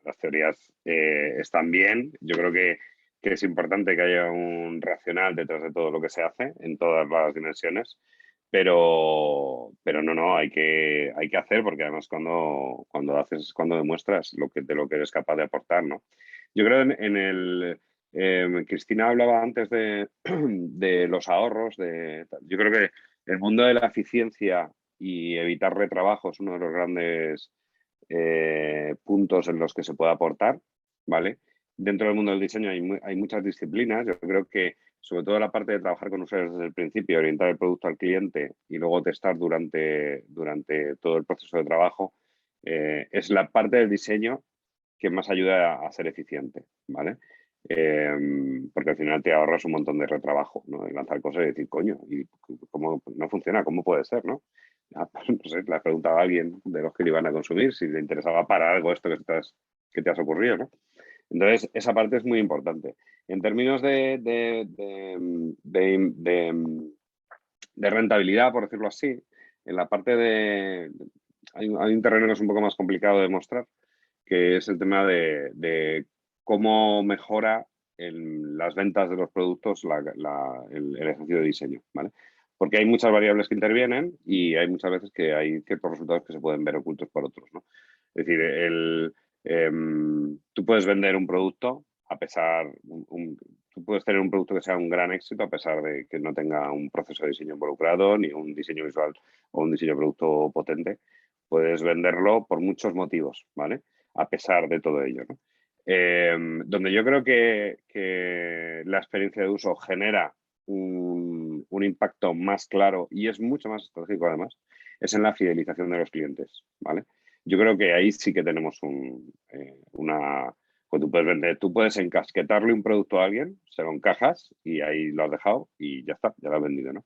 las teorías están bien. Yo creo que es importante que haya un racional detrás de todo lo que se hace en todas las dimensiones, pero no, hay que hacer, porque además cuando haces es cuando demuestras de lo que eres capaz de aportar, ¿no? Yo creo Cristina hablaba antes de, de los ahorros, yo creo que el mundo de la eficiencia y evitar retrabajo es uno de los grandes puntos en los que se puede aportar, ¿vale? Dentro del mundo del diseño hay muchas disciplinas. Yo creo que sobre todo la parte de trabajar con usuarios desde el principio, orientar el producto al cliente y luego testar durante todo el proceso de trabajo, es la parte del diseño que más ayuda a ser eficiente, ¿vale? Porque al final te ahorras un montón de retrabajo, ¿no? De lanzar cosas y decir, coño, ¿y cómo no funciona? ¿Cómo puede ser, no? Pues, no sé, le has preguntado a alguien de los que le iban a consumir si le interesaba para algo esto que te has ocurrido, ¿no? Entonces, esa parte es muy importante. En términos de rentabilidad, por decirlo así, en la parte hay un terreno que es un poco más complicado de mostrar, que es el tema de cómo mejora en las ventas de los productos el ejercicio de diseño, ¿vale? Porque hay muchas variables que intervienen y hay muchas veces que hay ciertos resultados que se pueden ver ocultos por otros, ¿no? Es decir, tú puedes vender un producto a pesar, tú puedes tener un producto que sea un gran éxito a pesar de que no tenga un proceso de diseño involucrado, ni un diseño visual o un diseño de producto potente. Puedes venderlo por muchos motivos, ¿vale? A pesar de todo ello, ¿no? Donde yo creo que la experiencia de uso genera un impacto más claro y es mucho más estratégico además, es en la fidelización de los clientes, ¿vale? Yo creo que ahí sí que tenemos tú puedes encasquetarle un producto a alguien, se lo encajas y ahí lo has dejado y ya está, ya lo has vendido, ¿no?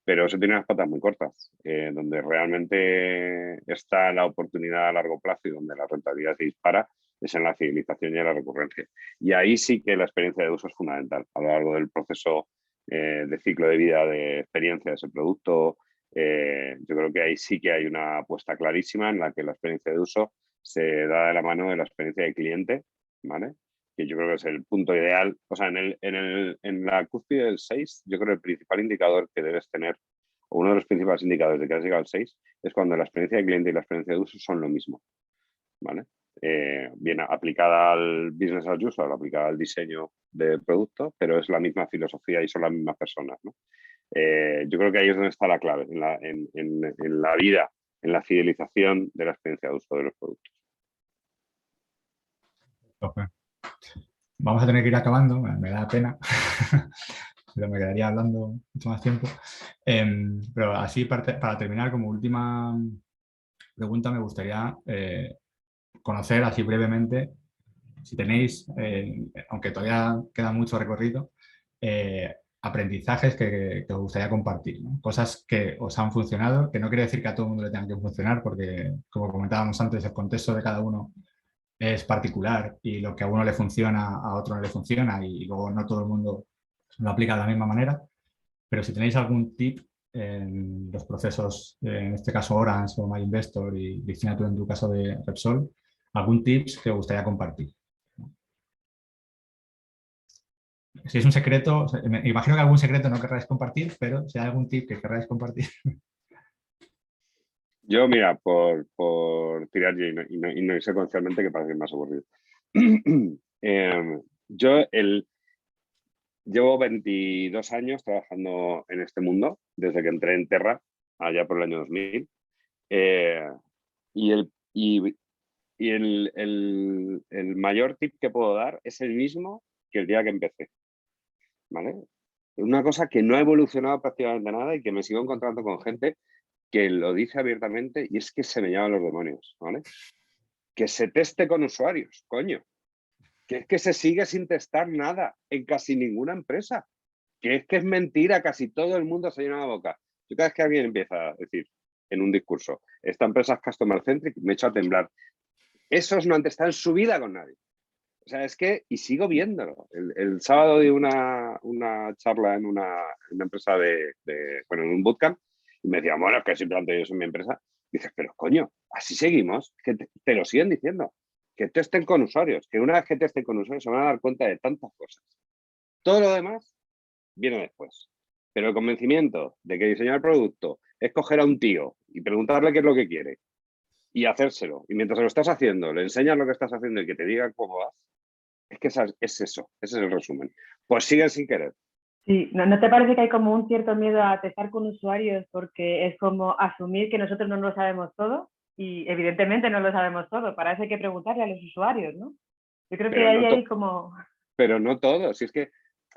Pero eso tiene las patas muy cortas, donde realmente está la oportunidad a largo plazo y donde la rentabilidad se dispara es en la fidelización y en la recurrencia. Y ahí sí que la experiencia de uso es fundamental a lo largo del proceso de ciclo de vida de experiencia de ese producto. Yo creo que ahí sí que hay una apuesta clarísima en la que la experiencia de uso se da de la mano de la experiencia de cliente, ¿vale? Que yo creo que es el punto ideal. O sea, en la cúspide del 6, yo creo que el principal indicador que debes tener, o uno de los principales indicadores de que has llegado al 6, es cuando la experiencia de cliente y la experiencia de uso son lo mismo, ¿vale? Bien aplicada al business as usual, aplicada al diseño del producto, pero es la misma filosofía y son las mismas personas, ¿no? Yo creo que ahí es donde está la clave, en la vida, en la fidelización de la experiencia de uso de los productos. Okay. Vamos a tener que ir acabando, me da pena, pero me quedaría hablando mucho más tiempo. Pero así, para terminar, como última pregunta, me gustaría conocer así brevemente, si tenéis, aunque todavía queda mucho recorrido, aprendizajes que os gustaría compartir, ¿no? Cosas que os han funcionado, que no quiere decir que a todo el mundo le tengan que funcionar, porque, como comentábamos antes, el contexto de cada uno es particular y lo que a uno le funciona, a otro no le funciona y luego no todo el mundo lo aplica de la misma manera. Pero si tenéis algún tip en los procesos, en este caso Orange o MyInvestor y Cristina, tú en tu caso de Repsol, algún tips que os gustaría compartir. Si es un secreto, me imagino que algún secreto no querráis compartir, pero si hay algún tip que querráis compartir. Yo, mira, por tirar y no irse comercialmente, que parece más aburrido. Yo llevo 22 años trabajando en este mundo, desde que entré en Terra, allá por el año 2000. Y el mayor tip que puedo dar es el mismo que el día que empecé, ¿vale? Una cosa que no ha evolucionado prácticamente nada y que me sigo encontrando con gente que lo dice abiertamente y es que se me llaman los demonios, ¿vale? Que se teste con usuarios, coño. Que es que se sigue sin testar nada en casi ninguna empresa. Que es mentira, casi todo el mundo se llena la boca. Yo cada vez que alguien empieza a decir en un discurso, esta empresa es customer centric, me echo a temblar. Esos no han testado en su vida con nadie. O sea, es que, y sigo viéndolo. El sábado di una charla en una empresa bueno, en un bootcamp, y me decían, bueno, es que simplemente yo soy mi empresa. Dices, pero coño, así seguimos, que te lo siguen diciendo, que testen con usuarios, que una vez que testen con usuarios se van a dar cuenta de tantas cosas. Todo lo demás viene después. Pero el convencimiento de que diseñar el producto es coger a un tío y preguntarle qué es lo que quiere y hacérselo, y mientras lo estás haciendo, le enseñas lo que estás haciendo y que te diga cómo vas, es que es eso, ese es el resumen. Pues siguen sin querer. Sí, ¿no te parece que hay como un cierto miedo a testar con usuarios porque es como asumir que nosotros no lo sabemos todo? Y evidentemente no lo sabemos todo, para eso hay que preguntarle a los usuarios, ¿no? Yo creo que ahí hay como... Pero no todos, si es que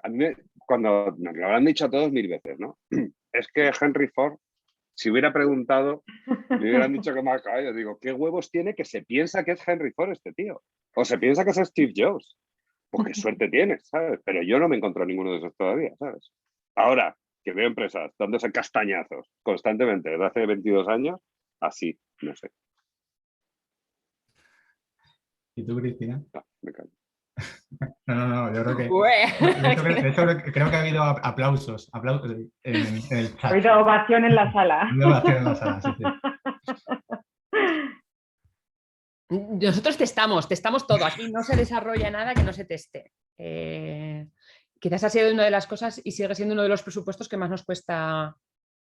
a mí cuando nos lo habrán dicho a todos 1000 veces, ¿no? Es que Henry Ford, si hubiera preguntado, le hubieran dicho que me ha caído. Digo, ¿qué huevos tiene que se piensa que es Henry Ford este tío? O se piensa que es Steve Jobs. Pues qué suerte tienes, ¿sabes? Pero yo no me encuentro ninguno de esos todavía, ¿sabes? Ahora que veo empresas dándose castañazos constantemente desde hace 22 años, así, no sé. ¿Y tú, Cristina? No, me callo. No, yo creo que... De hecho, creo que ha habido aplausos en el chat. Ha habido ovación en la sala. Ha habido ovación en la sala, sí. Nosotros testamos todo. Aquí no se desarrolla nada que no se teste. Quizás ha sido una de las cosas y sigue siendo uno de los presupuestos que más nos cuesta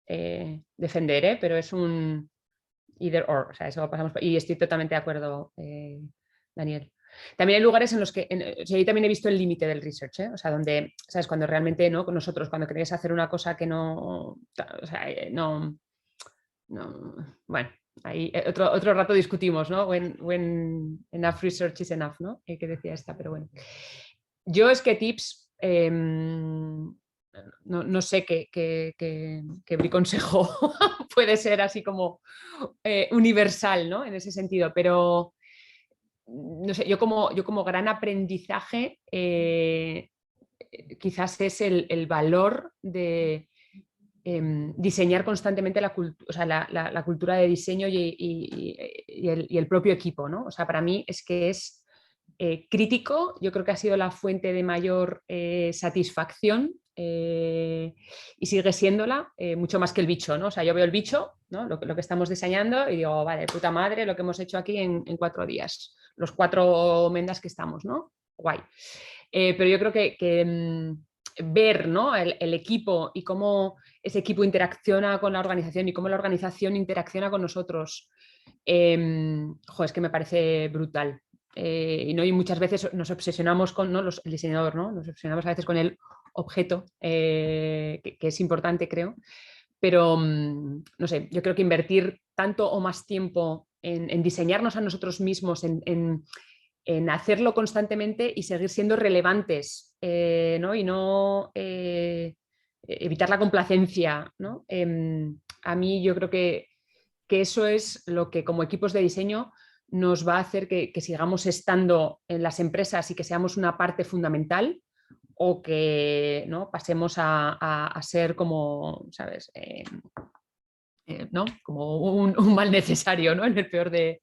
defender, pero es un either or, o sea, eso pasamos y estoy totalmente de acuerdo, Daniel. También hay lugares en los que, o sea, yo también he visto el límite del research, o sea, donde, ¿sabes? Cuando realmente, ¿no? Con nosotros, cuando queréis hacer una cosa que no, o sea, no, bueno, ahí otro rato discutimos, ¿no? When enough research is enough, ¿no? Que decía esta, pero bueno. Yo es que tips, no sé qué mi consejo puede ser así como universal, ¿no? En ese sentido, pero no sé, yo como gran aprendizaje quizás es el valor de diseñar constantemente la cultura de diseño y el propio equipo, ¿no? O sea, para mí es que es crítico, yo creo que ha sido la fuente de mayor satisfacción y sigue siéndola mucho más que el bicho, ¿no? O sea, yo veo el bicho, ¿no? Lo que estamos diseñando y digo, vale, puta madre, lo que hemos hecho aquí en 4 días, los 4 mendas que estamos, ¿no? Guay. Pero yo creo que ver, ¿no? el equipo y cómo ese equipo interacciona con la organización y cómo la organización interacciona con nosotros, es que me parece brutal. Y muchas veces nos obsesionamos con, ¿no? el diseñador, ¿no? Nos obsesionamos a veces con el objeto, que es importante, creo. Pero, no sé, yo creo que invertir tanto o más tiempo en diseñarnos a nosotros mismos, en hacerlo constantemente y seguir siendo relevantes, ¿no? Y no evitar la complacencia, ¿no? A mí yo creo que eso es lo que como equipos de diseño nos va a hacer que sigamos estando en las empresas y que seamos una parte fundamental, o que, ¿no? pasemos a ser como, ¿sabes? ¿No? Como un mal necesario, ¿no? En el peor de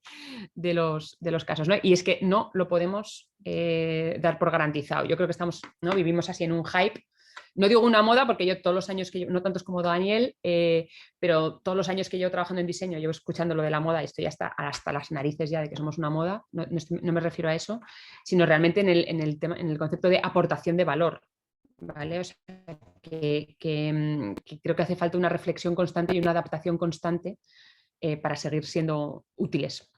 los casos, ¿no? Y es que no lo podemos dar por garantizado. Yo creo que ¿no? Vivimos así en un hype. No digo una moda porque yo todos los años que no tantos como Daniel, pero todos los años que llevo trabajando en diseño, llevo escuchando lo de la moda y estoy hasta las narices ya de que somos una moda. No me refiero a eso, sino realmente en el concepto de aportación de valor. ¿Vale? O sea, que creo que hace falta una reflexión constante y una adaptación constante para seguir siendo útiles.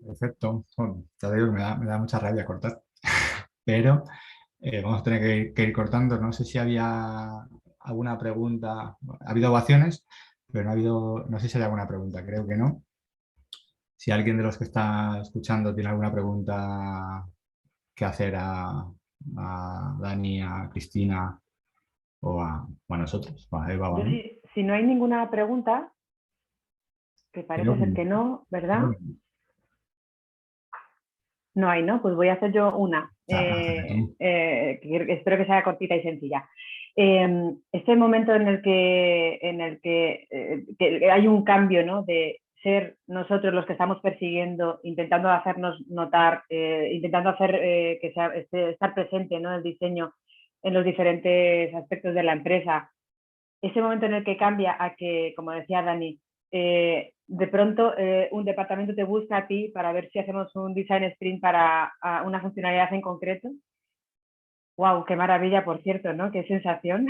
Perfecto. Bueno, te digo, me da mucha rabia cortar, pero vamos a tener que ir cortando. No sé si había alguna pregunta. Ha habido ovaciones, pero no sé si hay alguna pregunta. Creo que no. Si alguien de los que está escuchando tiene alguna pregunta que hacer a Dani, a Cristina o a nosotros, a Eva o a mí. Si no hay ninguna pregunta, que parece ser que no, ¿verdad? No hay, ¿no? Pues voy a hacer yo una. Espero que sea cortita y sencilla. Este momento en el que hay un cambio, ¿no? De ser nosotros los que estamos persiguiendo, intentando hacernos notar, intentando hacer estar presente, ¿no? El diseño en los diferentes aspectos de la empresa. Ese momento en el que cambia a que, como decía Dani, de pronto un departamento te busca a ti para ver si hacemos un design sprint para una funcionalidad en concreto. ¡Wow! ¡Qué maravilla, por cierto! ¿No? ¡Qué sensación!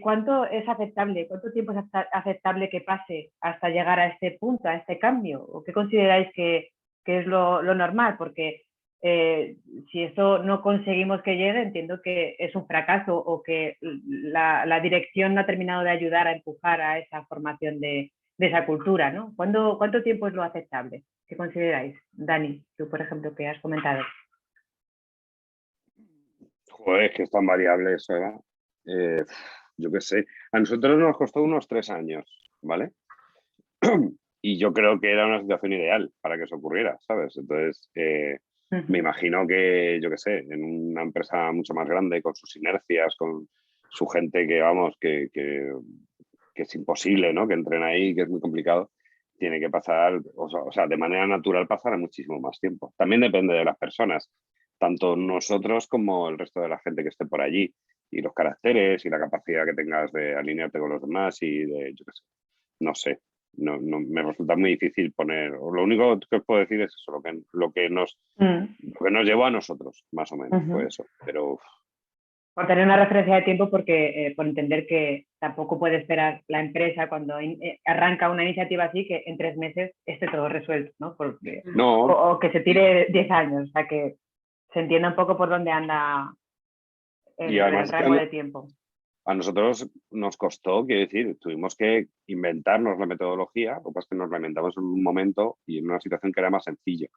¿Cuánto es aceptable? ¿Cuánto tiempo es aceptable que pase hasta llegar a este punto, a este cambio? ¿O qué consideráis que es lo normal? Porque si esto no conseguimos que llegue, entiendo que es un fracaso o que la dirección no ha terminado de ayudar a empujar a esa formación de esa cultura, ¿no? ¿Cuánto tiempo es lo aceptable? ¿Qué consideráis? Dani, tú, por ejemplo, que has comentado. Joder, es que es tan variable eso, ¿verdad? Yo qué sé. A nosotros nos costó unos 3 años, ¿vale? Y yo creo que era una situación ideal para que eso ocurriera, ¿sabes? Entonces, me imagino que, yo qué sé, en una empresa mucho más grande, con sus inercias, con su gente que, vamos, que es imposible, ¿no? Que entren ahí, que es muy complicado, tiene que pasar, o sea, de manera natural pasará muchísimo más tiempo. También depende de las personas, tanto nosotros como el resto de la gente que esté por allí, y los caracteres y la capacidad que tengas de alinearte con los demás y de, yo qué sé, no sé. No, me resulta muy difícil poner. Lo único que os puedo decir es eso, lo que nos llevó a nosotros, más o menos, fue eso. Pero por tener una referencia de tiempo, porque por entender que tampoco puede esperar la empresa cuando arranca una iniciativa así que en 3 meses esté todo resuelto, ¿no? Porque, no. O que se tire 10 años, o sea que se entienda un poco por dónde anda el rango de tiempo. A nosotros nos costó, quiero decir, tuvimos que inventarnos la metodología, lo que pasa es que nos la inventamos en un momento y en una situación que era más sencillo.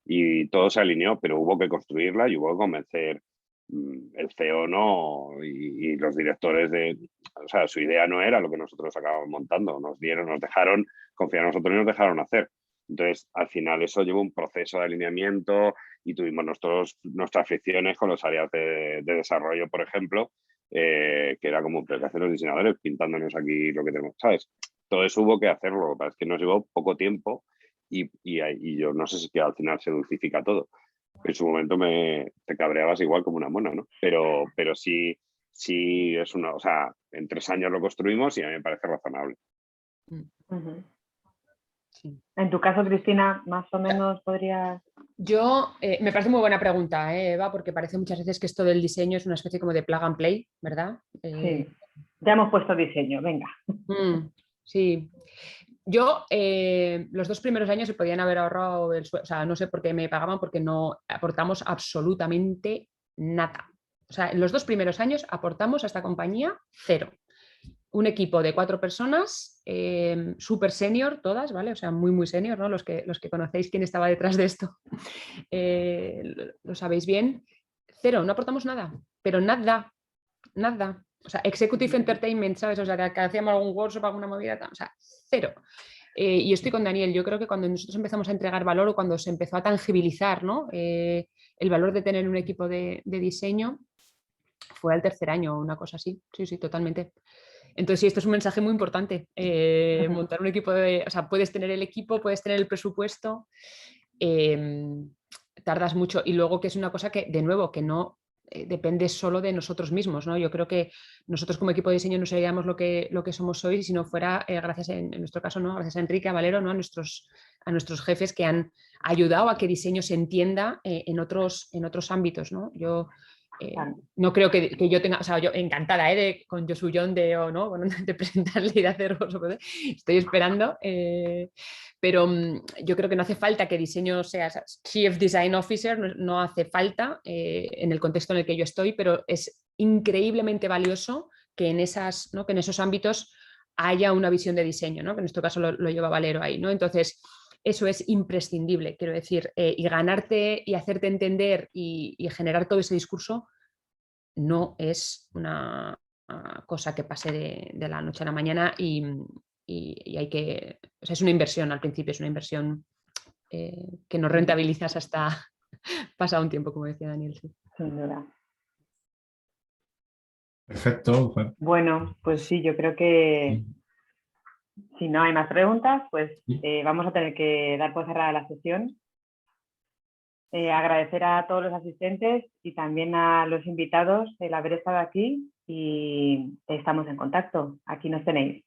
Y todo se alineó, pero hubo que construirla y hubo que convencer el CEO no y los directores de... O sea, su idea no era lo que nosotros acabamos montando. Nos dejaron confiar en nosotros y nos dejaron hacer. Entonces, al final eso llevó un proceso de alineamiento y tuvimos nuestras fricciones con los áreas de desarrollo, por ejemplo, que era como, pero ¿qué hacen los diseñadores pintándonos aquí lo que tenemos? ¿Sabes? Todo eso hubo que hacerlo, lo que pasa es que nos llevó poco tiempo y yo no sé si que al final se dulcifica todo. En su momento te cabreabas igual como una mona, ¿no? Pero sí es una, o sea, en 3 años lo construimos y a mí me parece razonable. Sí. En tu caso, Cristina, más o menos podrías... Yo, me parece muy buena pregunta, Eva, porque parece muchas veces que esto del diseño es una especie como de plug and play, ¿verdad? Sí, ya hemos puesto diseño, venga. Sí. Yo, los 2 primeros años se podían haber ahorrado o sea, no sé por qué me pagaban porque no aportamos absolutamente nada. O sea, en los 2 primeros años aportamos a esta compañía 0. Un equipo de 4 personas, súper senior todas, ¿vale? O sea, muy, muy senior, ¿no? Los que conocéis quién estaba detrás de esto, lo sabéis bien. 0, no aportamos nada, pero nada. O sea, Executive Entertainment, ¿sabes? O sea, que hacíamos algún workshop, alguna movida, o sea, 0. Y estoy con Daniel, yo creo que cuando nosotros empezamos a entregar valor o cuando se empezó a tangibilizar, ¿no? El valor de tener un equipo de diseño fue al 3er año o una cosa así. Sí, totalmente. Entonces, sí, esto es un mensaje muy importante. Montar un equipo o sea, puedes tener el equipo, puedes tener el presupuesto, tardas mucho. Y luego que es una cosa que, de nuevo, que no depende solo de nosotros mismos, ¿no? Yo creo que nosotros como equipo de diseño no seríamos lo que somos hoy si no fuera, gracias en nuestro caso, ¿no? Gracias a Enrique, a Valero, ¿no? A nuestros jefes que han ayudado a que diseño se entienda en otros ámbitos, ¿no? Yo no creo que yo tenga, o sea, yo encantada con Josu John ¿no? Bueno, de presentarle y de hacer estoy esperando, pero yo creo que no hace falta que diseño sea Chief Design Officer, no hace falta en el contexto en el que yo estoy, pero es increíblemente valioso que en esos ámbitos haya una visión de diseño, ¿no? Que en este caso lo lleva Valero ahí, ¿no? Entonces, eso es imprescindible, quiero decir, y ganarte y hacerte entender y generar todo ese discurso no es una cosa que pase de la noche a la mañana y hay que, o sea, es una inversión al principio, es una inversión que no rentabilizas hasta pasado un tiempo, como decía Daniel. Sí. Sin duda. Perfecto. Bueno, pues sí, yo creo que si no hay más preguntas, pues vamos a tener que dar por cerrada la sesión. Agradecer a todos los asistentes y también a los invitados el haber estado aquí y estamos en contacto. Aquí nos tenéis.